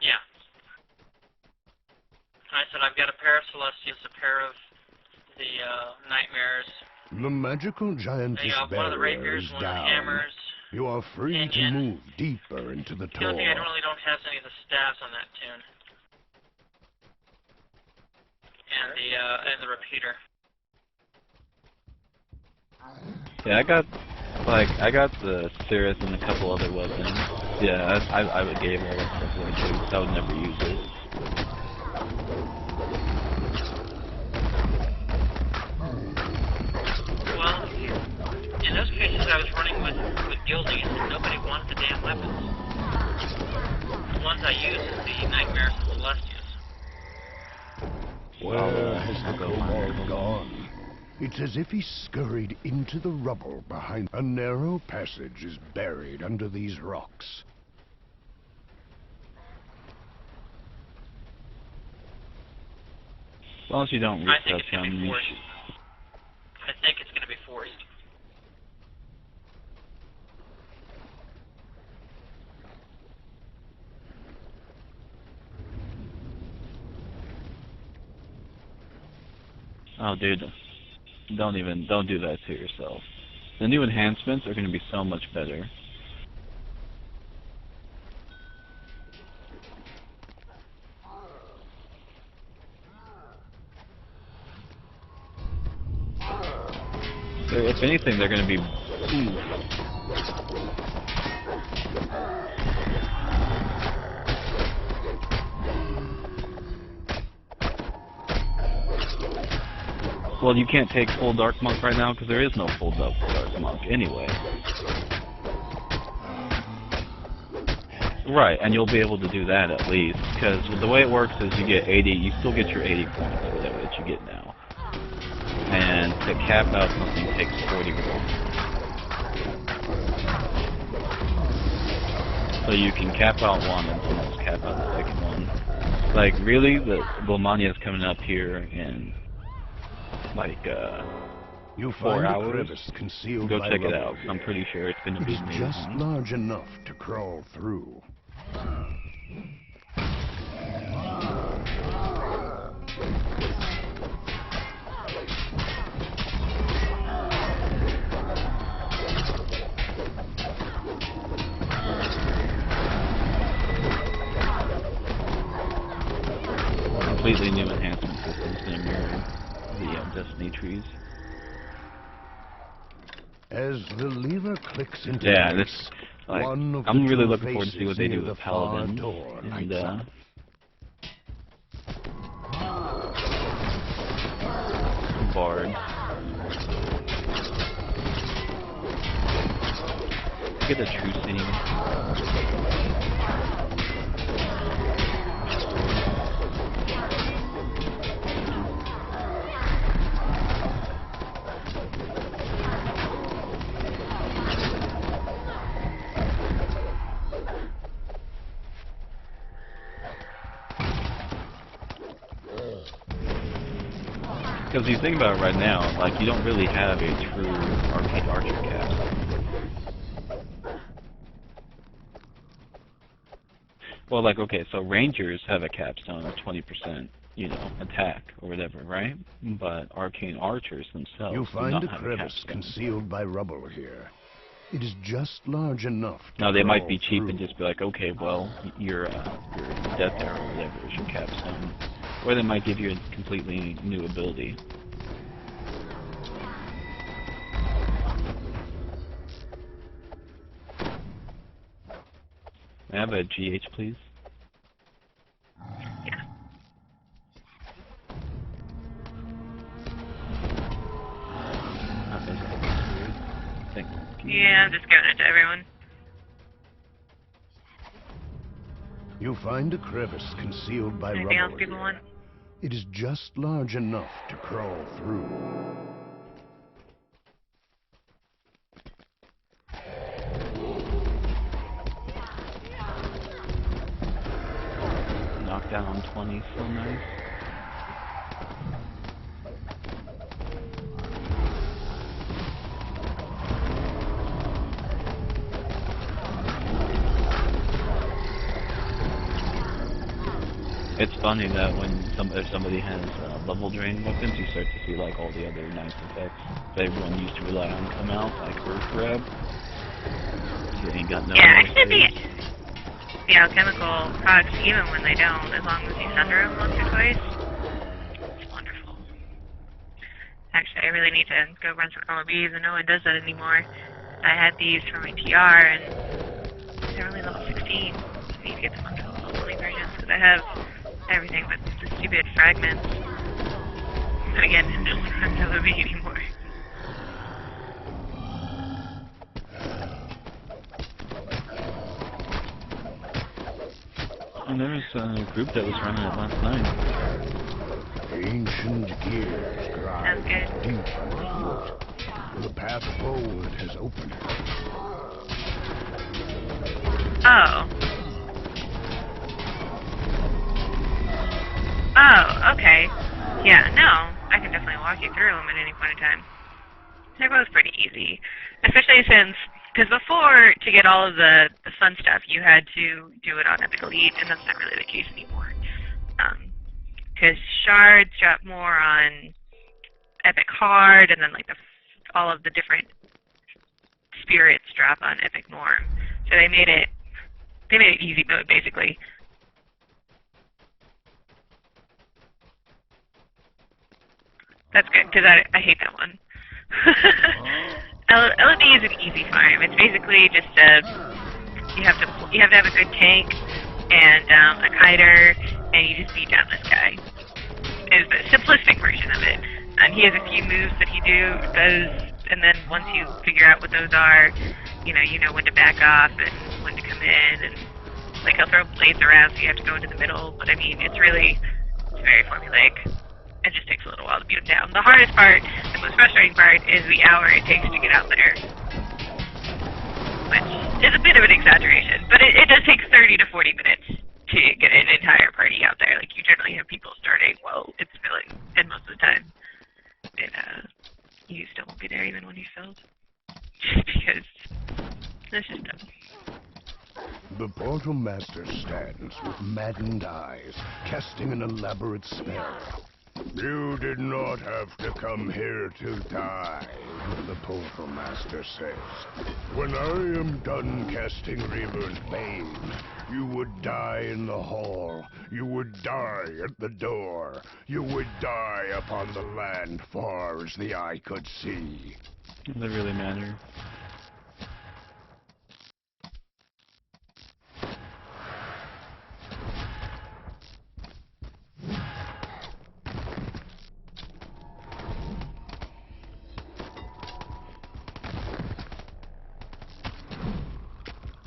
Yeah. I said I've got a pair of Celestias, a pair of the Nightmares. The magical giantish One of the barrier rapiers, is one of the down. hammers. You are free and to move deeper into the The only thing I Tor. really don't have is any of the staves on that tune. And the repeater. Yeah, I got the Cirrus and a couple other weapons. Yeah, I gave all that stuff away too, because I would never use it. Well, in those cases I was running with guildies and nobody wanted the damn weapons. The ones I use is the Nightmares and Celestias. Where has I'll the go kobold find it. gone? It's as if he scurried into the rubble behind. A narrow passage is buried under these rocks. As long as you don't I risk think that it's going to be sound, forced. I think it's going to be forced. oh dude, don't do that to yourself. The new enhancements are going to be so much better. If anything, they're going to be... Well, you can't take full Dark Monk right now because there is no full Dark Monk anyway. Right, and you'll be able to do that at least, because the way it works is you get 80, you still get your 80 points or whatever that you get now. And to cap out something takes 40 gold. So you can cap out one and almost cap out the second one. Like, really, the Bomania is coming up here in, like, 4 hours. Go check it out. I'm pretty sure it's going to be amazing. It's just large enough to crawl through. Completely new enhancement systems going to mirror the Destiny trees. As the lever clicks into yeah, place, this like I'm really looking forward to see what they do with Paladin and Bard. Get a true scene. Because you think about it right now, like, you don't really have a true arcade archer cap. Well, like, okay, so Rangers have a capstone of 20%, you know, attack or whatever, right? But arcane archers themselves you find do not a have crevice a capstone. concealed by rubble here. It is just large enough to Now, they might be crawl cheap through. and just be like, okay, well, your Death Arrow or whatever is your capstone. Or they might give you a completely new ability. May I have a GH, please? Yeah. Thank you. Yeah, I'm just giving it to everyone. You find a crevice concealed by Anything else rubble people here. want? It is just large enough to crawl through. Knockdown 20, so nice. It's funny that when if somebody has level draining weapons, you start to see like all the other nice effects that everyone used to rely on come out, like Earth Grab. You ain't got no Yeah, more actually space. the alchemical procs, even when they don't, as long as you sunder them once or twice, it's wonderful. Actually, I really need to go run some LBs, and no one does that anymore. I had these for my TR, and they're only level 16. I need to get them up to level 20 versions, because I have everything but the stupid fragments. But again, no one runs LB anymore. And there was a group that was running it last night. Ancient gears Sounds grind good. deep underfoot. The path forward has opened. Oh. Oh, okay. Yeah, no, I can definitely walk you through them at any point in time. They're both pretty easy, especially since, because before, to get all of the fun stuff, you had to do it on Epic Elite, and that's not really the case anymore. Because shards drop more on Epic Hard, and then like all of the different spirits drop on Epic More. So they made it easy mode, basically. That's good, because I hate that one. LOD is an easy farm. It's basically just you have to have a good tank and a kiter, and you just beat down this guy. Is the simplistic version of it. And he has a few moves that he does, and then once you figure out what those are, you know when to back off and when to come in, and like he'll throw blades around, so you have to go into the middle. But I mean, it's very formulaic. It just takes a little while to beat him down. The hardest part, the most frustrating part, is the hour it takes to get out there, which is a bit of an exaggeration, but it does take 30 to 40 minutes to get an entire party out there. Like, you generally have people starting while it's filling, and most of the time, you still won't be there even when you filled. Just because that's just dumb. The Portal Master stands with maddened eyes, casting an elaborate spell. You did not have to come here to die, the Portal Master says. When I am done casting Reaver's Bane, you would die in the hall, you would die at the door, you would die upon the land far as the eye could see. Does it really matter?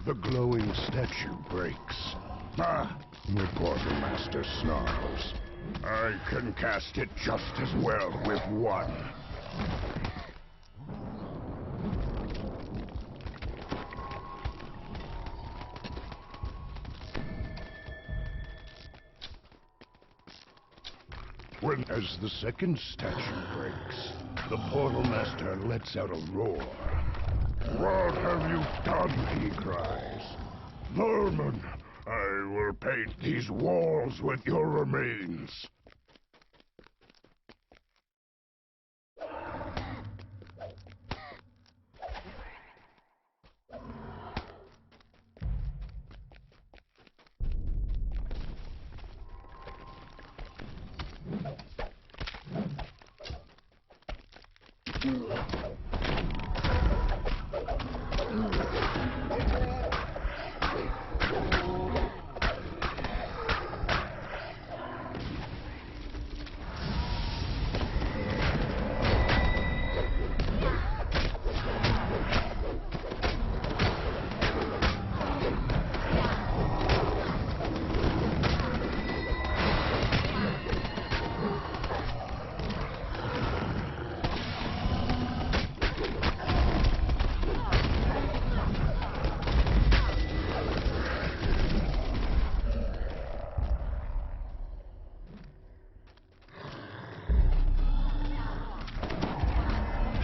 The glowing statue breaks. Ah, the Portal Master snarls. I can cast it just as well with one. As the second statue breaks, the Portal Master lets out a roar. What have you done, he cries. Vermin, I will paint these walls with your remains.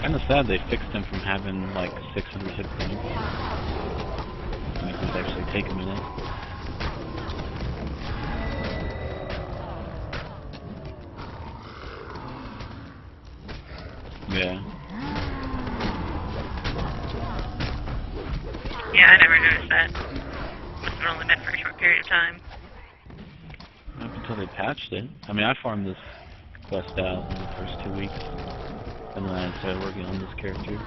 Kinda sad they fixed him from having like 600 hit points. Makes it actually take a minute. Yeah. Yeah, I never noticed that. Must have only been for a short period of time. Up until they patched it. I mean, I farmed this quest out in the first 2 weeks. And then I started working on this character.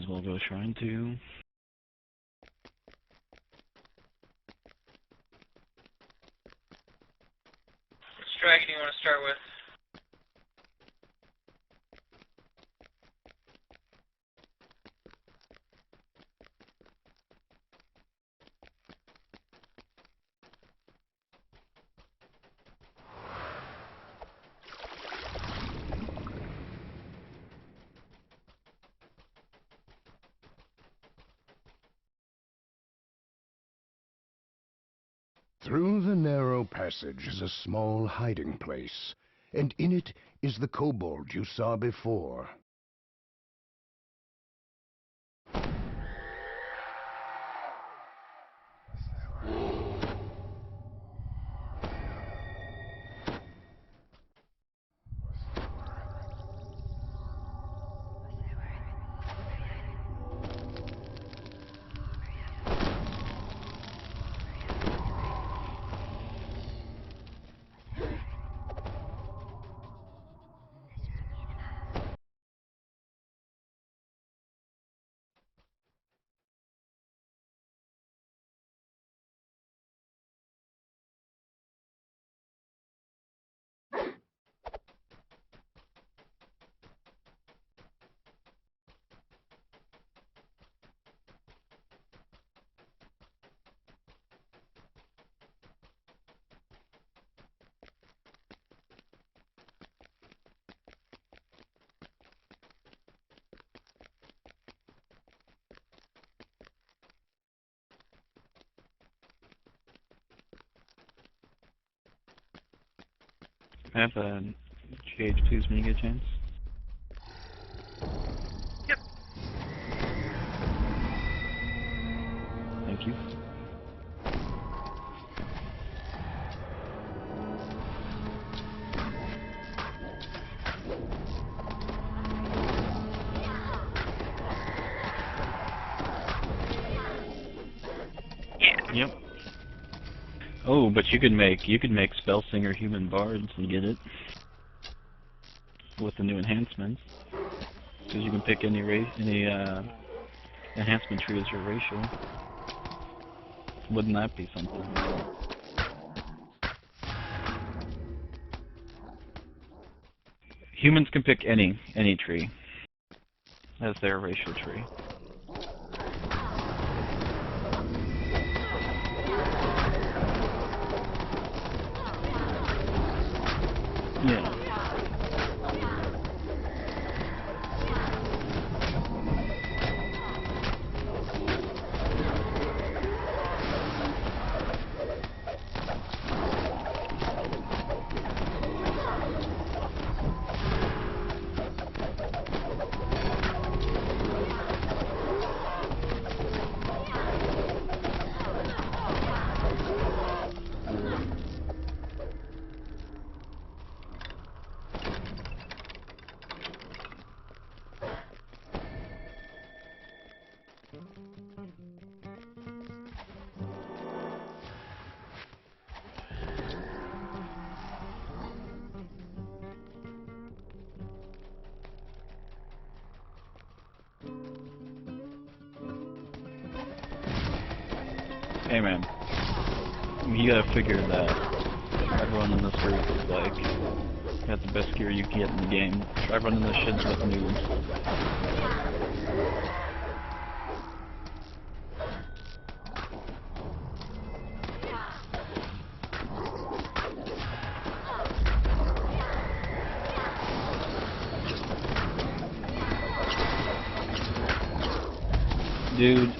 as well go Shrine 2. Which dragon do you want to start with? Through the narrow passage is a small hiding place, and in it is the kobold you saw before. I have a GH2s when you get a chance. Yep. Thank you. Yeah. Yep. Oh, but you could make Spellsinger Human Bards and get it with the new enhancements, because you can pick any enhancement tree as your racial. Wouldn't that be something? Humans can pick any tree as their racial tree. Yeah. Hey man, you gotta figure that everyone in this group is like, got the best gear you can get in the game. Try running those shits with noobs. Dude,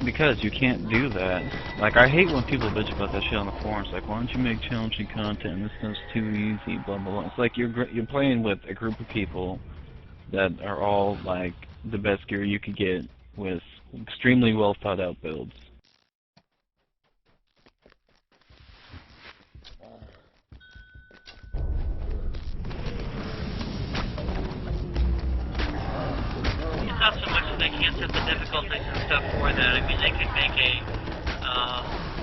because you can't do that. Like, I hate when people bitch about that shit on the forums. Like, why don't you make challenging content? This stuff's too easy, blah, blah, blah. It's like you're playing with a group of people that are all, like, the best gear you could get with extremely well thought out builds. It's not so much that they can't set the difficulties and stuff for that. I mean, they could make a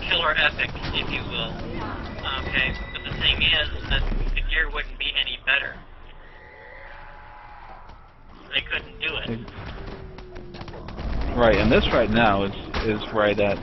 killer epic, if you will. Okay, but the thing is that the gear wouldn't be any better. They couldn't do it. Right, and this right now is right at.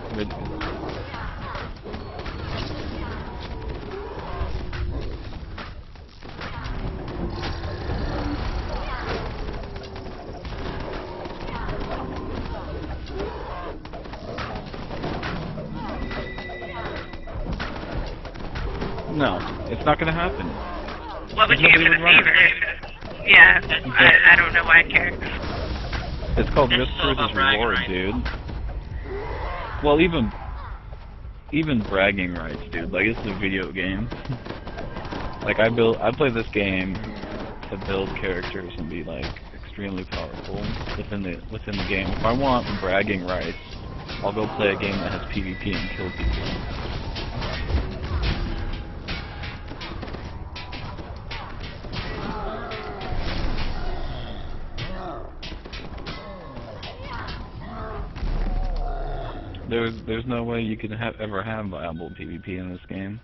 No, it's not gonna happen. What would you give for the favor? Yeah, I don't know why I care. It's called It's risk all versus about bragging reward, rights. dude. Well, even bragging rights, dude. Like, it's a video game. Like, I play this game to build characters and be like extremely powerful within the game. If I want bragging rights, I'll go play a game that has PvP and kill people. There's no way you can ever have viable PvP in this game.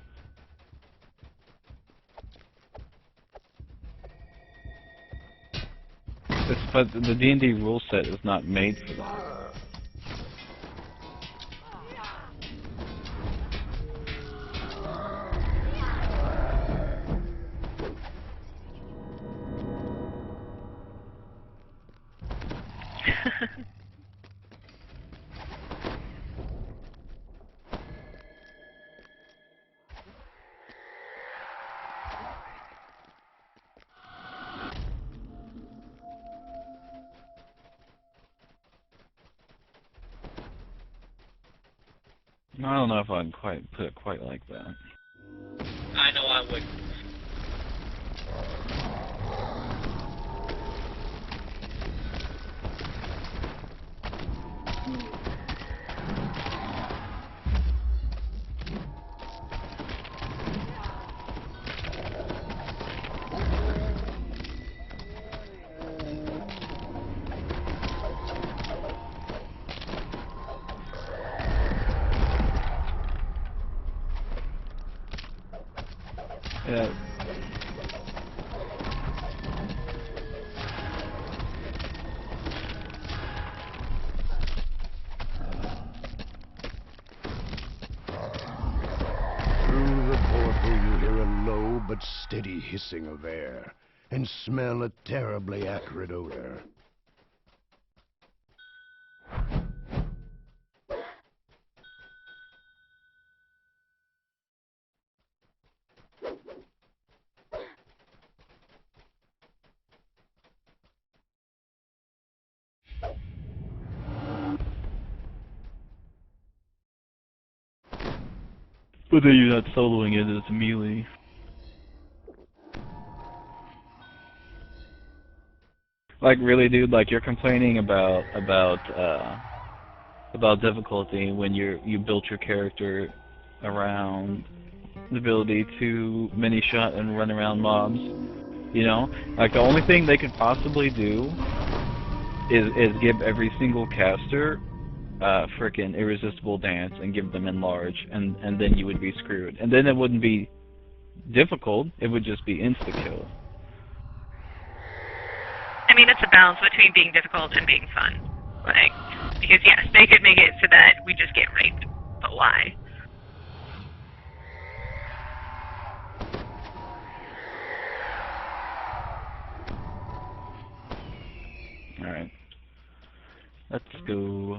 But the D&D rule set is not made for that. I don't know if I'd quite put it quite like that. I know I would. Yeah. Through the portal you hear a low but steady hissing of air, and smell a terribly acrid odor. But then you're not soloing it as melee. Like, really, dude? Like, you're complaining about difficulty when you built your character around the ability to mini-shot and run around mobs. You know? Like, the only thing they could possibly do is give every single caster frickin' irresistible dance and give them enlarge, and then you would be screwed. And then it wouldn't be difficult, it would just be insta-kill. I mean, it's a balance between being difficult and being fun. Like, because yes, they could make it so that we just get raped, but why? Alright. Let's go.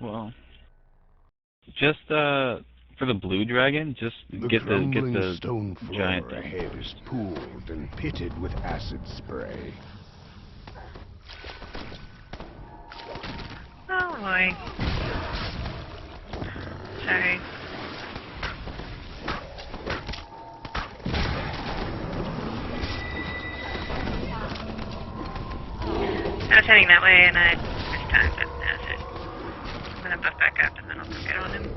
Well, just for the blue dragon, just get the stone floor giant thing. ahead is pooled and pitted with acid spray. Oh boy. Sorry. I was heading that way and I mistimed it. Acid. I'm gonna buff back up and then I'll get on him.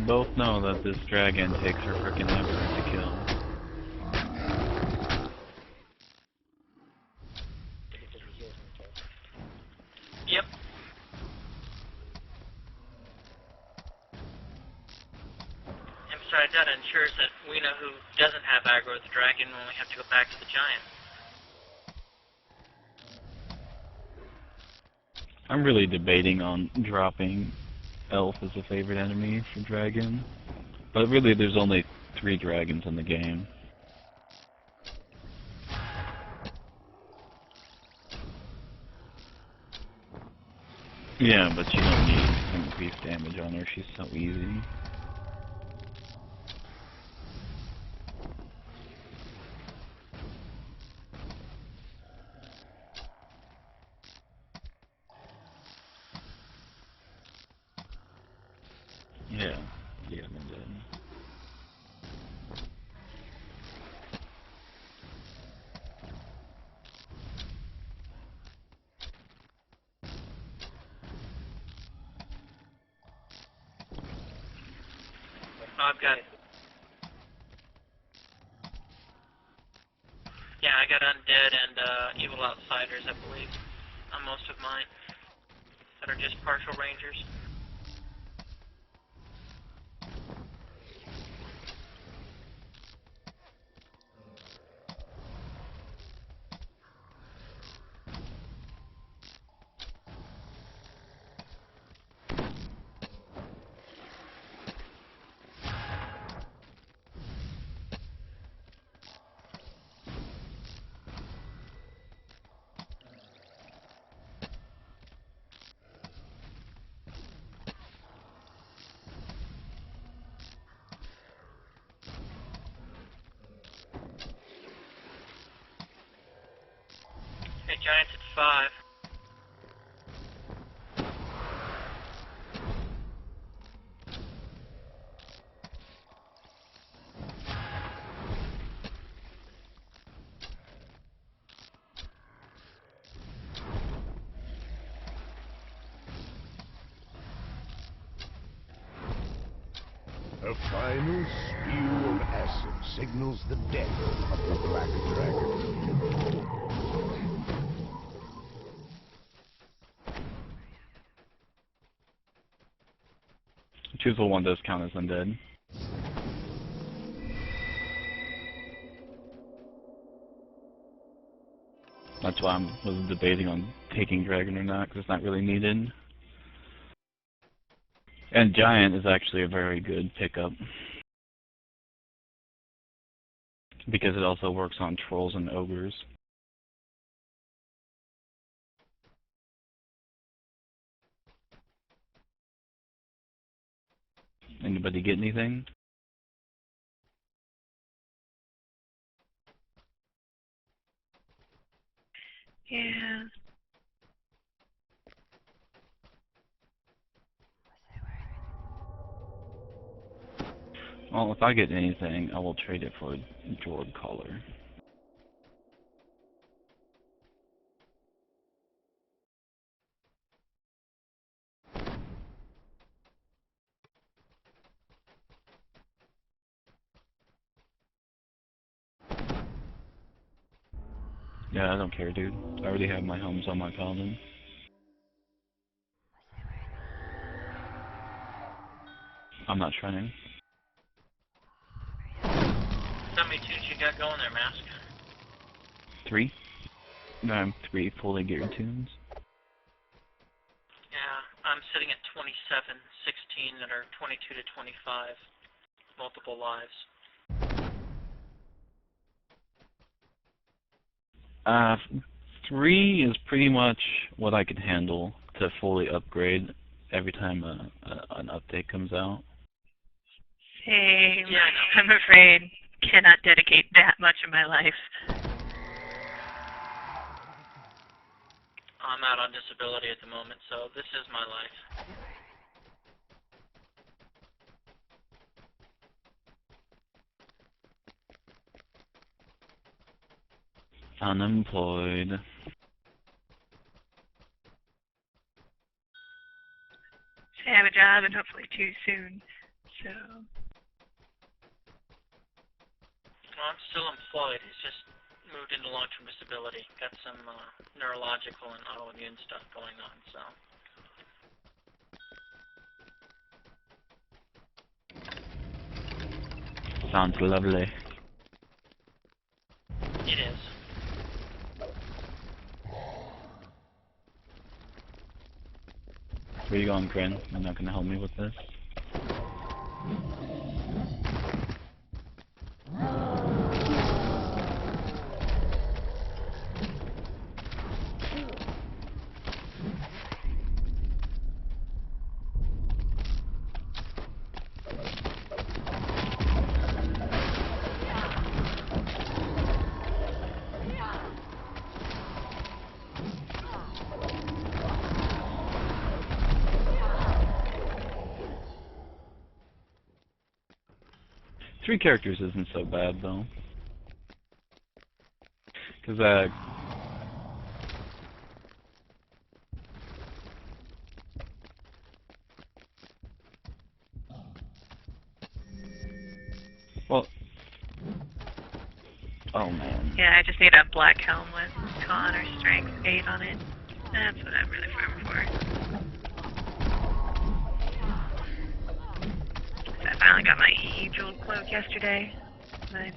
both know that this dragon takes her frickin' ever to kill. Yep. And besides that, it ensures that we know who doesn't have aggro with the dragon when we have to go back to the giant. I'm really debating on dropping Elf as a favorite enemy for dragon. But really, there's only 3 dragons in the game. Yeah, but you don't need increased damage on her, she's so easy. Yeah, I'm dead. I've got... Yeah, I got Undead and Evil Outsiders, I believe, on most of mine, that are just partial rangers. Okay, Giants at 5. A final spew of acid signals the death of the Black Dragon. Choosable one does count as undead. That's why I was debating on taking dragon or not, because it's not really needed. And giant is actually a very good pickup, because it also works on trolls and ogres. Anybody get anything? Yeah. Well, if I get anything, I will trade it for a Jord collar. Yeah, I don't care, dude. I already have my homes on my paladin. I'm not shredding. How many tunes you got going there, Mask? 3? No, I'm 3 fully geared tunes. Yeah, I'm sitting at 27, 16 that are 22 to 25, multiple lives. 3 is pretty much what I can handle to fully upgrade every time an update comes out. Same. Yeah, I know. I'm afraid cannot dedicate that much of my life. I'm out on disability at the moment, so this is my life. Unemployed. I have a job and hopefully 2 soon. So. Well, I'm still employed. He's just moved into long-term disability. Got some neurological and autoimmune stuff going on, so. Sounds lovely. It is. Where you going, Grin? You're not gonna help me with this? 3 characters isn't so bad, though. Because, well, oh man. Yeah, I just need a black helm with con or strength 8 on it. That's what I'm really farming for. So I finally got my EE jeweled cloak yesterday. But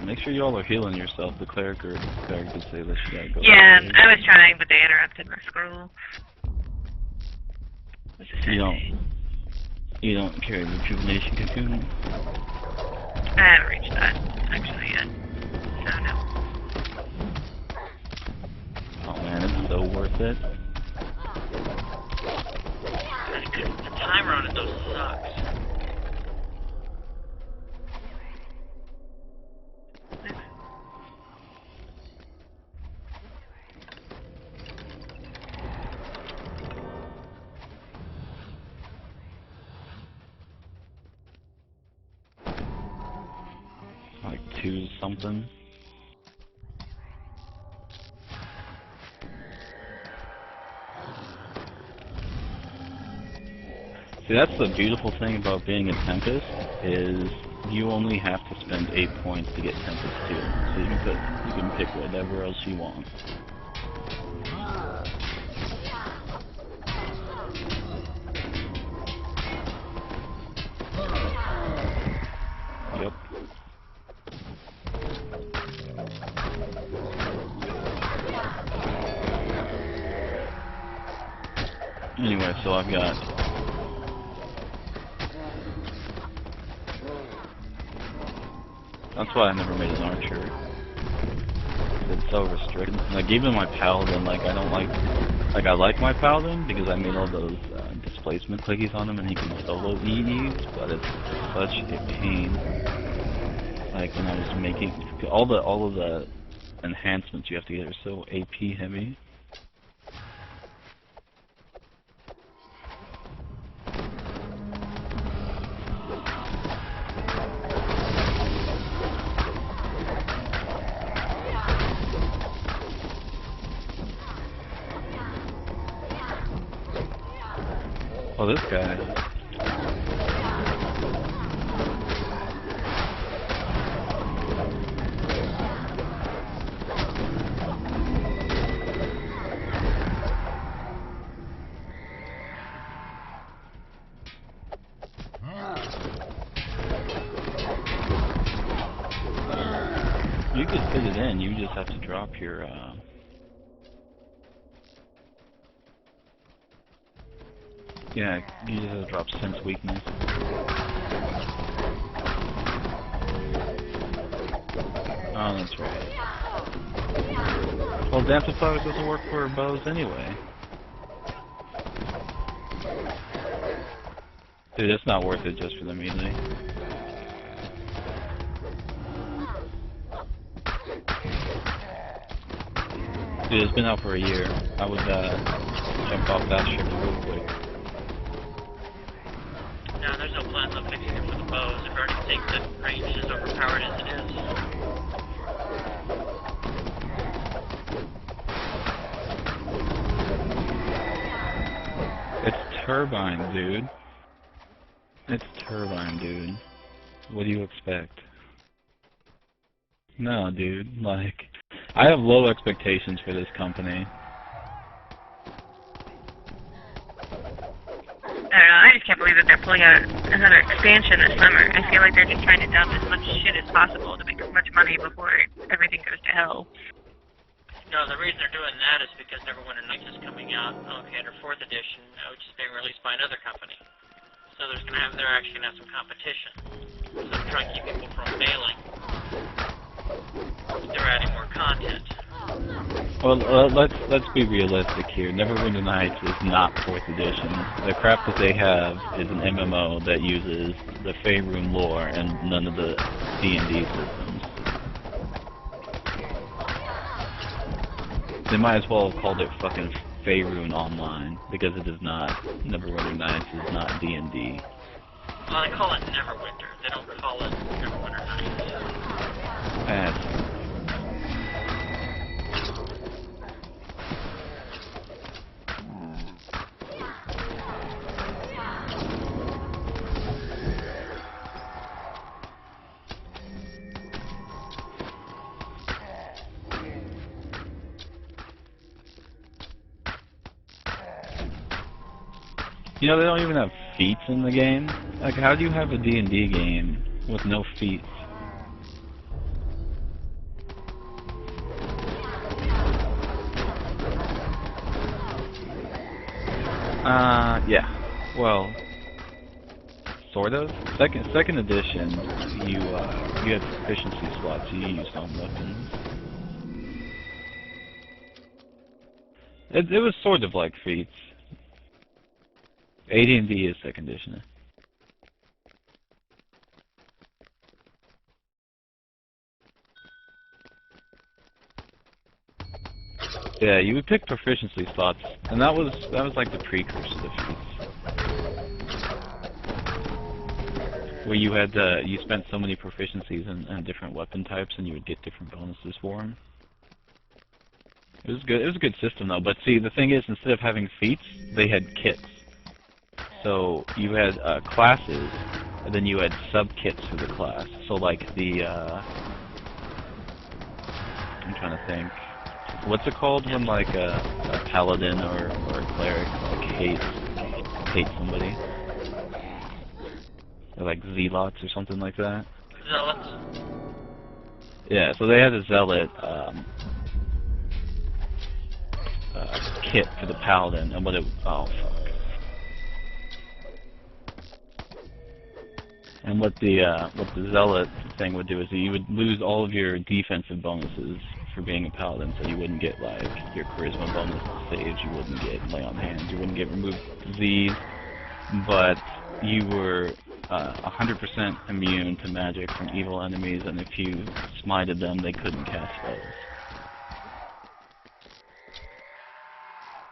Make sure y'all are healing yourself. The cleric or the cleric did say that you gotta go. yeah, I was trying, but they interrupted my scroll. You don't carry rejuvenation cocoon? I haven't reached that, actually, yet. So, no. Oh man, it's so worth it. The timer on it, though, sucks. Like 2 something. See, that's the beautiful thing about being a Tempest, is you only have to spend 8 points to get Tempest 2. So you can pick whatever else you want. Yep. Anyway, so I've got that's why I never made an archer. It's so restricted. Like even my paladin, like I don't like I like my paladin because I made all those displacement clickies on him and he can solo EEs, but it's such a pain. Like when I was making all of the enhancements you have to get are so AP heavy. Oh, this guy. You could fit it in, you just have to drop your, yeah, you just have to drop sense weakness. Oh, that's right. Well, Dancing Flowers doesn't work for bows anyway. Dude, it's not worth it just for the melee. Dude, it's been out for a year. I would jump off that ship real quick. No, there's no plans on fixing it for the bows. If you already think the range is overpowered as it is. It's turbine, dude. It's turbine, dude. What do you expect? No, dude. Like, I have low expectations for this company. I don't know, I just can't believe that they're pulling out another expansion this summer. I feel like they're just trying to dump as much shit as possible to make as much money before everything goes to hell. No, the reason they're doing that is because Neverwinter Nights is coming out, okay, under 4th edition, which is being released by another company. So they're actually gonna have some competition. So they're trying to keep people from bailing. They're adding more content. Well, let's be realistic here. Neverwinter Nights is not 4th edition. The crap that they have is an MMO that uses the Faerun lore and none of the D&D systems. They might as well have called it fucking Faerun Online, because it is not. Neverwinter Nights is not D&D. Well, they call it Neverwinter. They don't call it Neverwinter Nights. You know, they don't even have feats in the game. Like, how do you have a D&D game with no feats? Yeah. Well, sort of. Second edition, you had proficiency slots you used on weapons. It was sort of like feats. AD&D is second edition. Yeah, you would pick proficiency slots, and that was like the precursor to feats, where you had you spent so many proficiencies in different weapon types, and you would get different bonuses for them. It was good. It was a good system though. But see, the thing is, instead of having feats, they had kits. So you had classes, and then you had sub-kits for the class. So like the, I'm trying to think, what's it called when like a paladin or a cleric like hates somebody? Or like zealots or something like that? Zealots? Yeah, so they had a zealot kit for the paladin, and what it, oh fuck. And what the zealot thing would do is that you would lose all of your defensive bonuses for being a paladin, so you wouldn't get like your charisma bonus saves, you wouldn't get lay on hands, you wouldn't get removed disease, but you were 100% immune to magic from evil enemies, and if you smited them, they couldn't cast spells.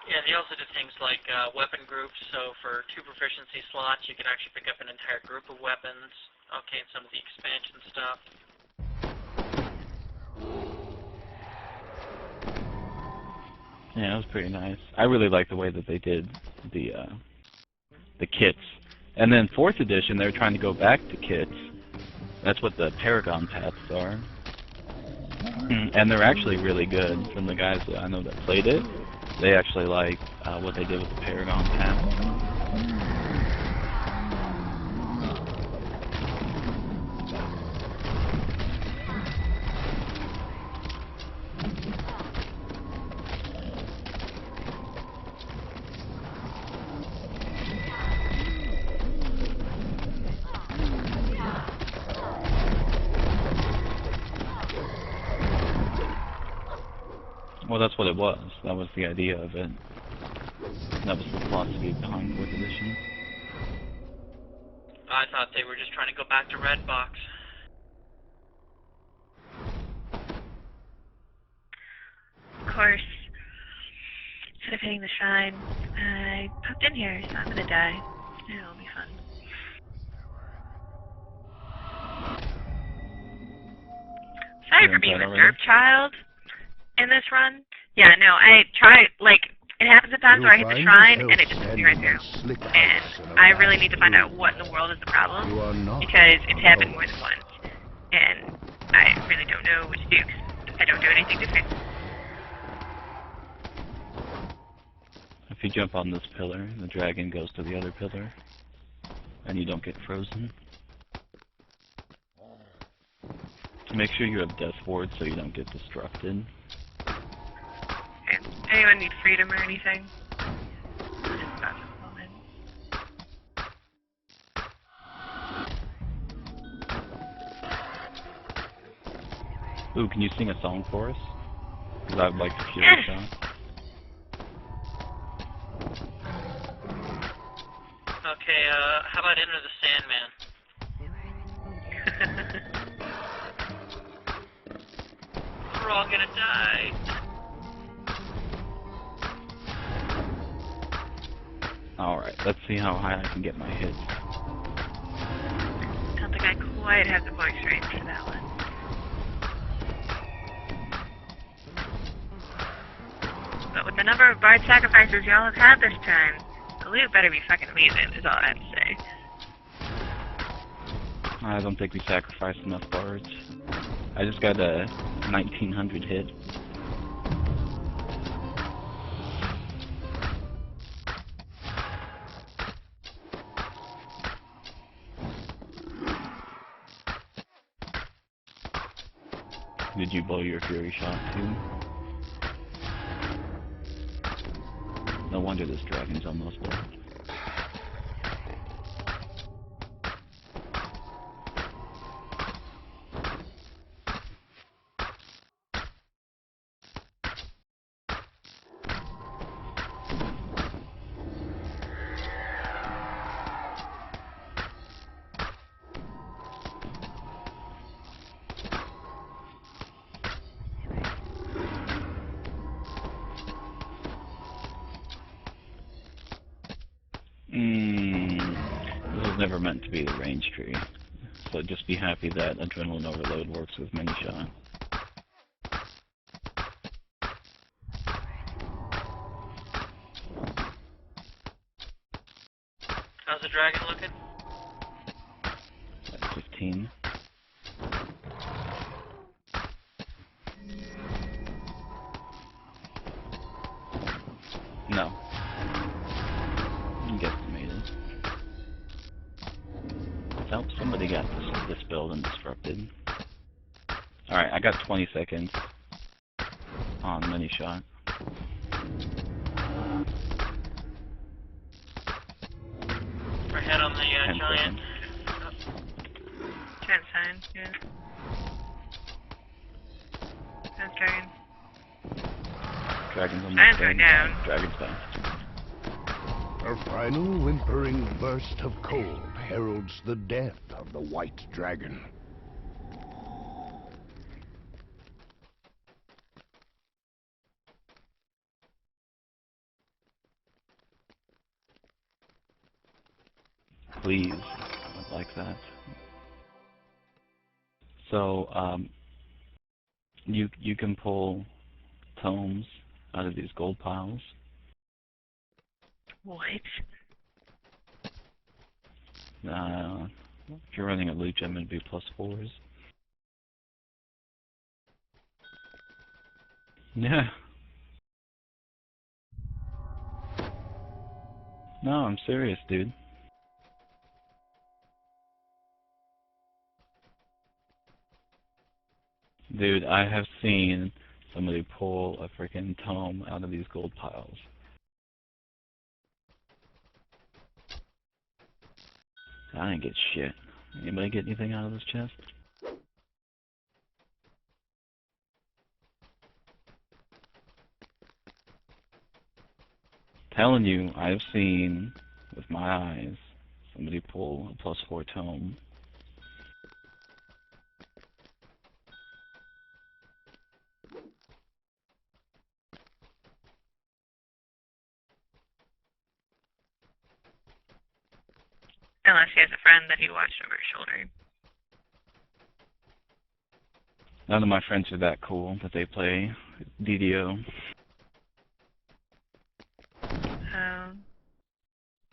Yeah, they also did things like weapon groups, so for 2 proficiency slots, you could actually pick up an entire group of weapons, okay, and some of the expansion stuff. Yeah, it was pretty nice. I really like the way that they did the kits. And then 4th edition, they're trying to go back to kits. That's what the Paragon paths are. And they're actually really good. From the guys that I know that played it, they actually like what they did with the Paragon paths. Well, that's what it was. That was the idea of it. That was the philosophy behind 4th edition. I thought they were just trying to go back to Redbox. Of course, instead of hitting the shrine, I popped in here, so I'm gonna die. It'll be fun. Sorry for being the derp child in this run. Yeah, no, I try, like, it happens at times where I hit the shrine and it just puts me right through. And I really need to find out what in the world is the problem, because it's happened more than once. And I really don't know what to do, 'cause I don't do anything to fix it. If you jump on this pillar, the dragon goes to the other pillar, and you don't get frozen. Make sure you have death ward so you don't get destructed. Okay. Anyone need freedom or anything? Just about the moment. Ooh, can you sing a song for us? Because I'd like to hear a song. Okay, how about Enter the Sandman? We're all gonna die. Alright, let's see how high I can get my hits. Don't think I quite have the voice range for that one. But with the number of bard sacrifices y'all have had this time, the loot better be fucking amazing, is all I have to say. I don't think we sacrificed enough bards. I just got a 1900 hit. Did you blow your fury shot too? No wonder this dragon's almost dead. This was never meant to be the range tree, so just be happy that Adrenaline Overload works with mini shot. How's the dragon looking? At 15. No. Guesstimated. Oh, somebody got this build and disrupted. Alright, I got 20 seconds on mini shot. We're ahead on the giant. Giant sign, yeah. That's dragon. Dragon's almost Giant's dead. going down. Dragon's down. A final whimpering burst of cold heralds the death of the white dragon. Please, I'd like that. So, you can pull tomes out of these gold piles. What? If you're running a loot gem, it'd be +4s. Yeah. No, I'm serious, dude. Dude, I have seen somebody pull a freaking tome out of these gold piles. I didn't get shit. Anybody get anything out of this chest? Telling you, I've seen with my eyes somebody pull a +4 tome. Unless he has a friend that he watched over his shoulder. None of my friends are that cool that they play DDO.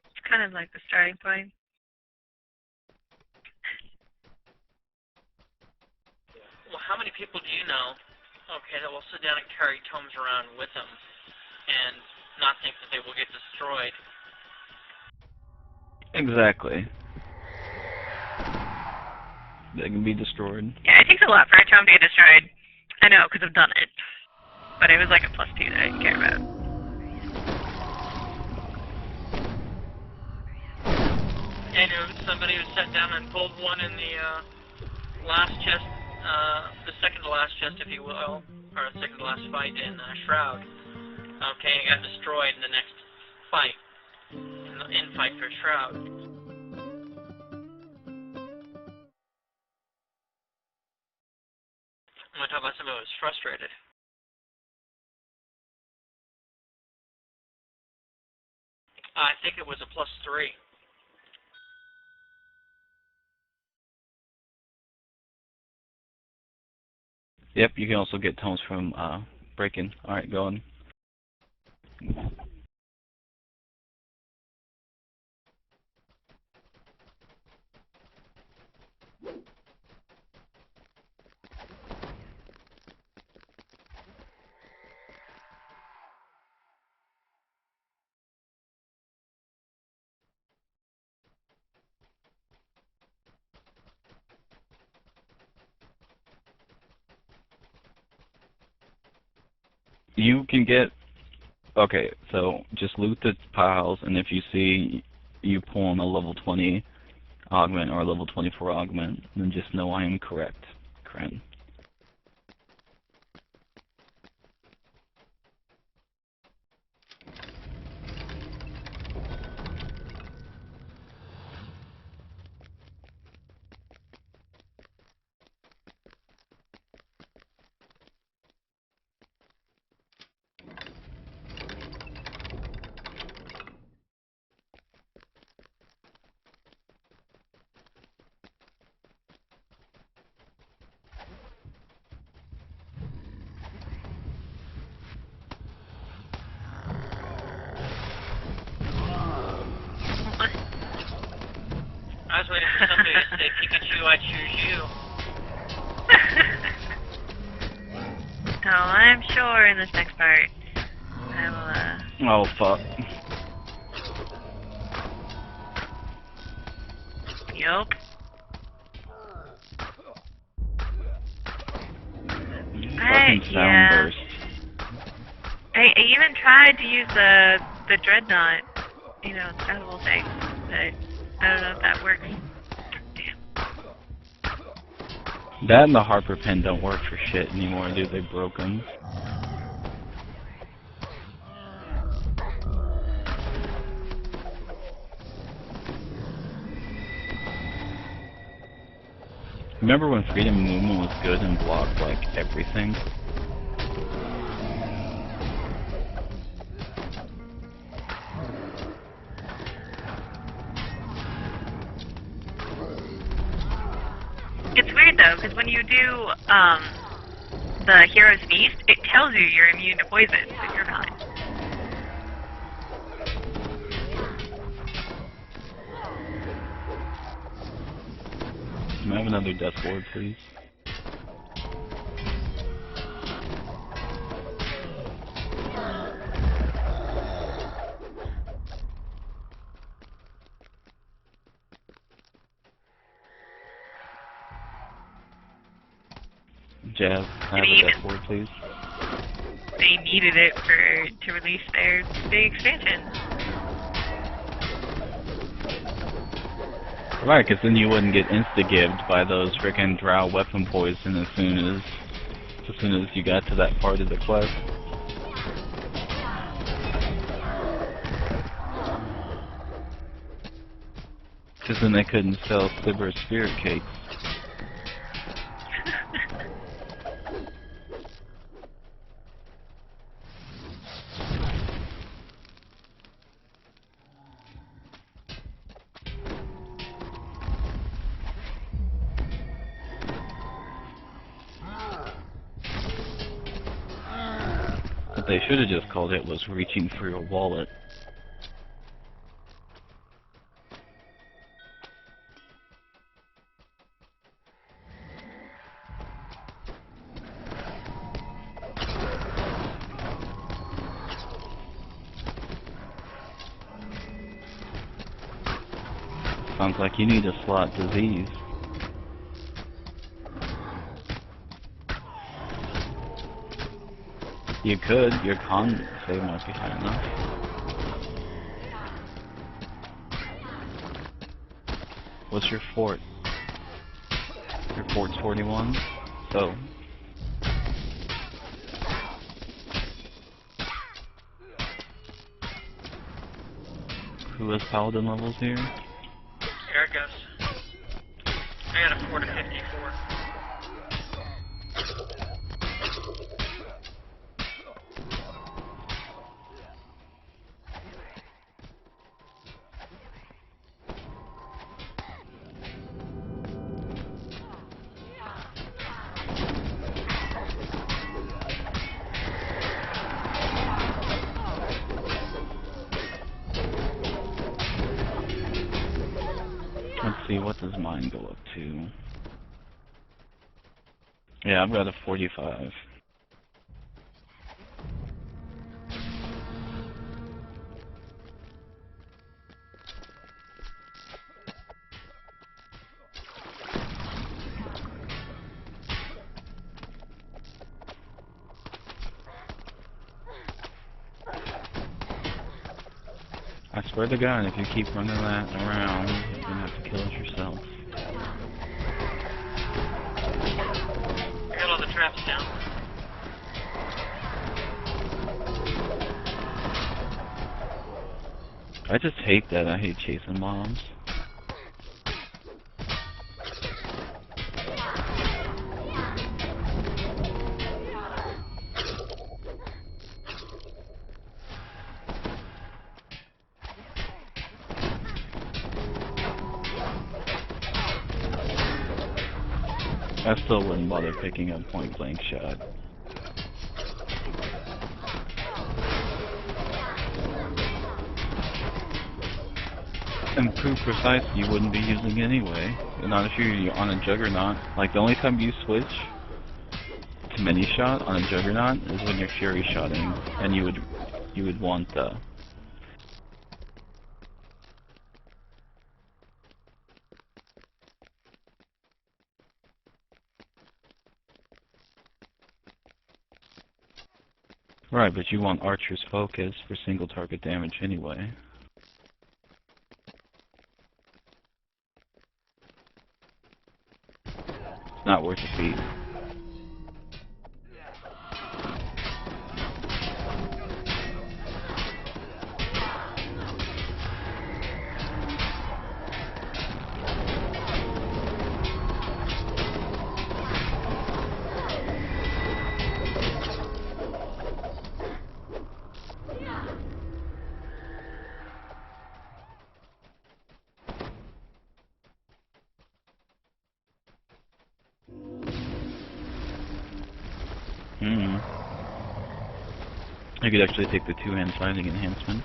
It's kind of like the starting point. Well, how many people do you know, okay, that will sit down and carry tomes around with them and not think that they will get destroyed? Exactly. They can be destroyed. Yeah, it takes a lot for a tome to get destroyed. I know, because I've done it. But it was like a +2 that I didn't care about. And somebody who sat down and pulled one in the last chest, the second to last chest, if you will, or second to last fight in Shroud. Okay, and got destroyed in the next fight, in the fight for Shroud. I'm going to talk about somebody who was frustrated. I think it was a +3. Yep, you can also get tomes from breaking. Alright, go on. You can get, okay, so just loot the piles, and if you see you pulling a level 20 augment or a level 24 augment, then just know I am correct, Kren. I was waiting for somebody to say, Pikachu, I choose you. Oh, I'm sure in this next part, I will, Oh, fuck. Yup. Fucking sound burst. I even tried to use the dreadnought, you know, that whole thing, but I don't know if that works. Damn. That and the Harper pen don't work for shit anymore, dude. They broke them. Remember when freedom movement was good and blocked, like, everything? It's weird though, because when you do the Hero's Feast, it tells you you're immune to poison, but you're not. Can I have another death ward, please? Jazz, can I have a death ward, please? They needed it to release their big expansion. Right, because then you wouldn't get insta-gibbed by those frickin' drow weapon poison as soon as you got to that part of the quest. Because then they couldn't sell Sliver Spirit Cakes. What they should have just called it was reaching for your wallet. Sounds like you need a slot disease. You could. Your con save might be high enough. What's your fort? Your fort's 41? So... Who has paladin levels here? Here it goes. I got a 4 to 54. Let's see, what does mine go up to? Yeah, I've got a 45. I swear to God, if you keep running that around, you're gonna have to kill it yourself. I got all the traps down. I just hate that. I hate chasing mobs. I still wouldn't bother picking up point blank shot. And proof precise you wouldn't be using anyway. Not if you're on a juggernaut. Like the only time you switch to mini shot on a juggernaut is when you're fury shotting, and you would want the right, but you want Archer's Focus for single target damage anyway. It's not worth a feat. I could actually take the two-hand fighting enhancement.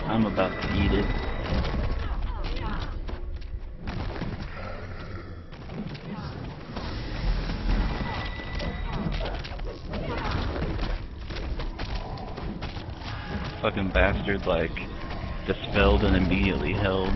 I'm about to eat it. Fucking bastard, like, dispelled and immediately held.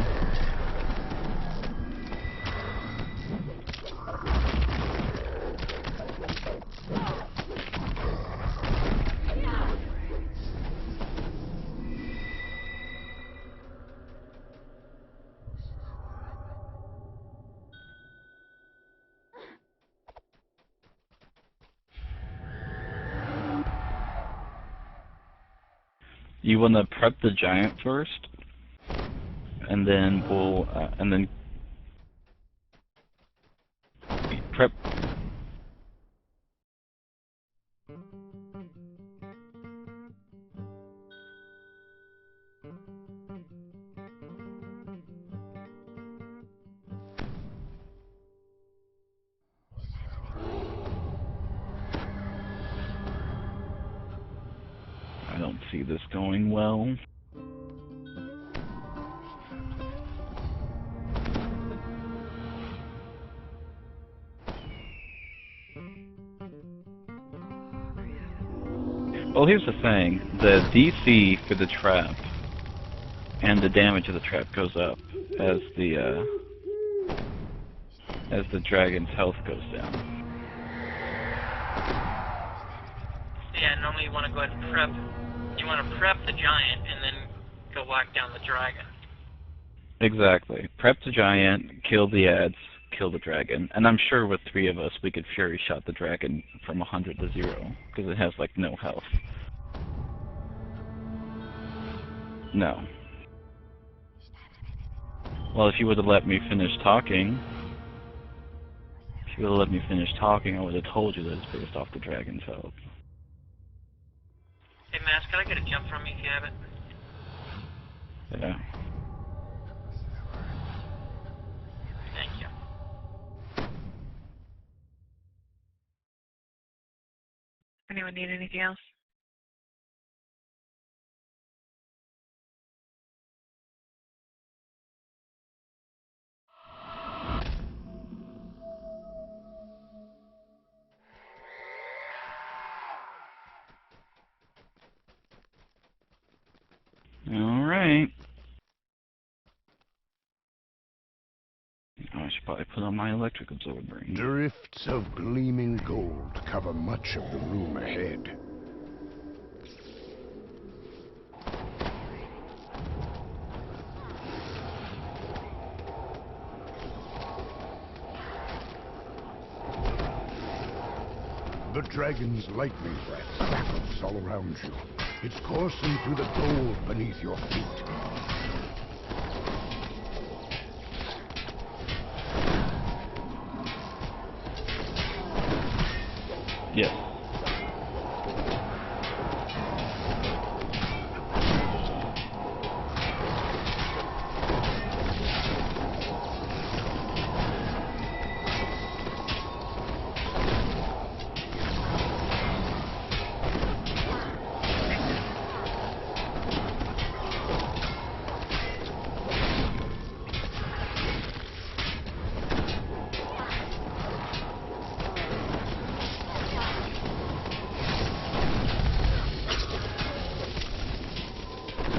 You want to prep the giant first, and then we'll, see this going well. Well, here's the thing. The DC for the trap and the damage of the trap goes up as the dragon's health goes down. Yeah, normally you want to go ahead and prep. You want to prep the giant and then go whack down the dragon. Exactly. Prep the giant, kill the ads, kill the dragon. And I'm sure with 3 of us we could Fury Shot the dragon from 100 to 0, because it has like no health. No. Well, if you would have let me finish talking, I would have told you that it's based off the dragon's health. Hey, Mask, can I get a jump from you if you have it? Yeah. Thank you. Anyone need anything else? Alright. I should probably put on my electric absorber. Drifts of gleaming gold cover much of the room ahead. The dragon's lightning breath crackles all around you. It's coursing through the gold beneath your feet. Yes.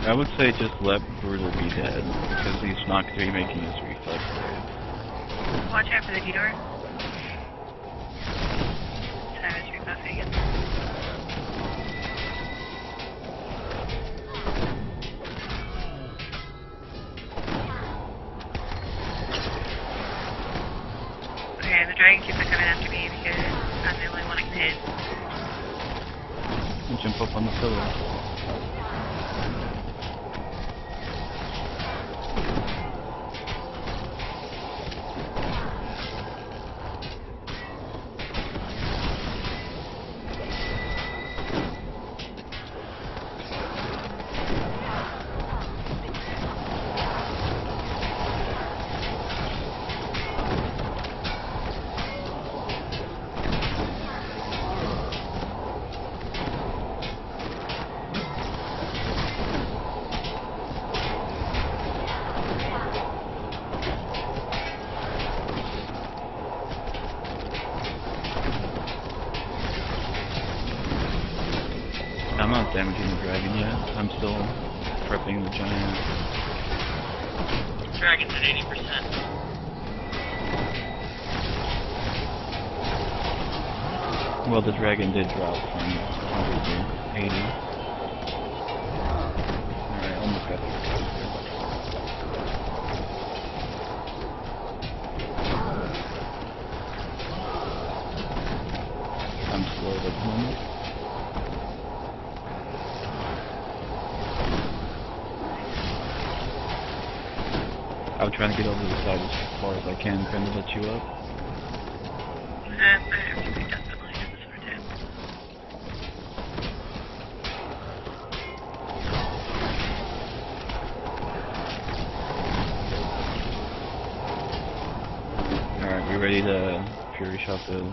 I would say just let Brutal be dead, because he's not going to be making his reflex save. Watch out for the DDO. Time is reflexing again. Okay, the dragon keeps on coming after me because I'm the only one that can hit. And jump up on the pillar. I'm not damaging the dragon yet. I'm still prepping the giant. Dragon's at 80%. Well, the dragon did drop from 100 to 80. Alright, almost got this. I'm slow at the moment. I'm trying to get over the side as far as I can, trying to let you up. I have to pick up the line at this sort of time. Alright, we ready to Fury Shot the...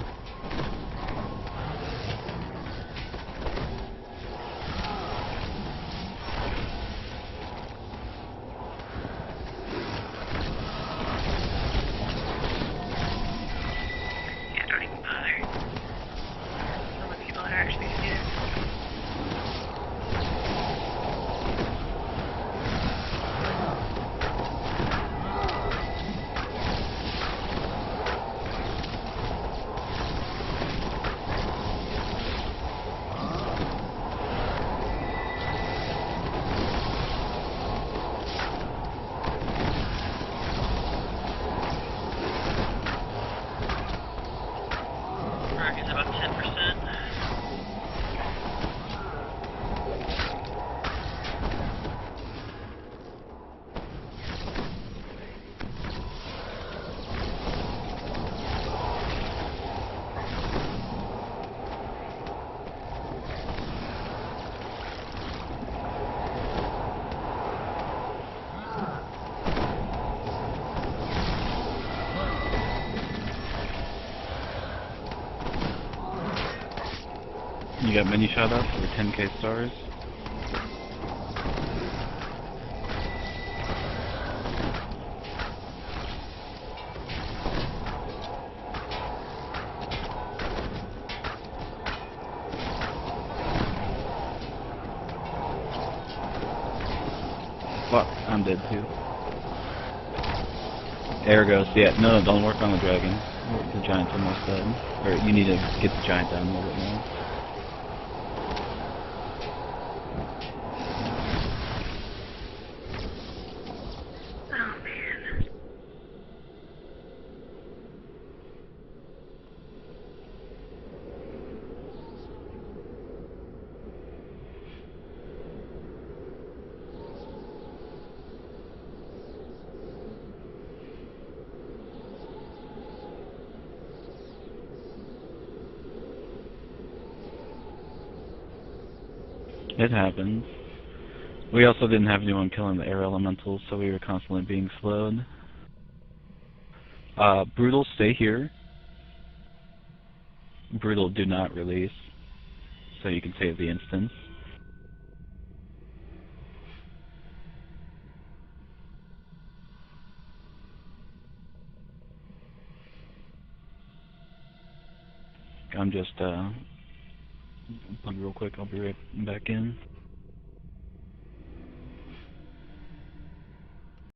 You got mini shot up for 10k stars. Fuck, I'm dead too. There goes. Yeah, no, don't work on the dragon. The giant's almost dead. Or you need to get the giant down a little bit more. Oh, man. It happens. We also didn't have anyone killing the air elementals, so we were constantly being slowed. Brutal, stay here. Brutal, do not release, so you can save the instance. I'm just, real quick, I'll be right back in.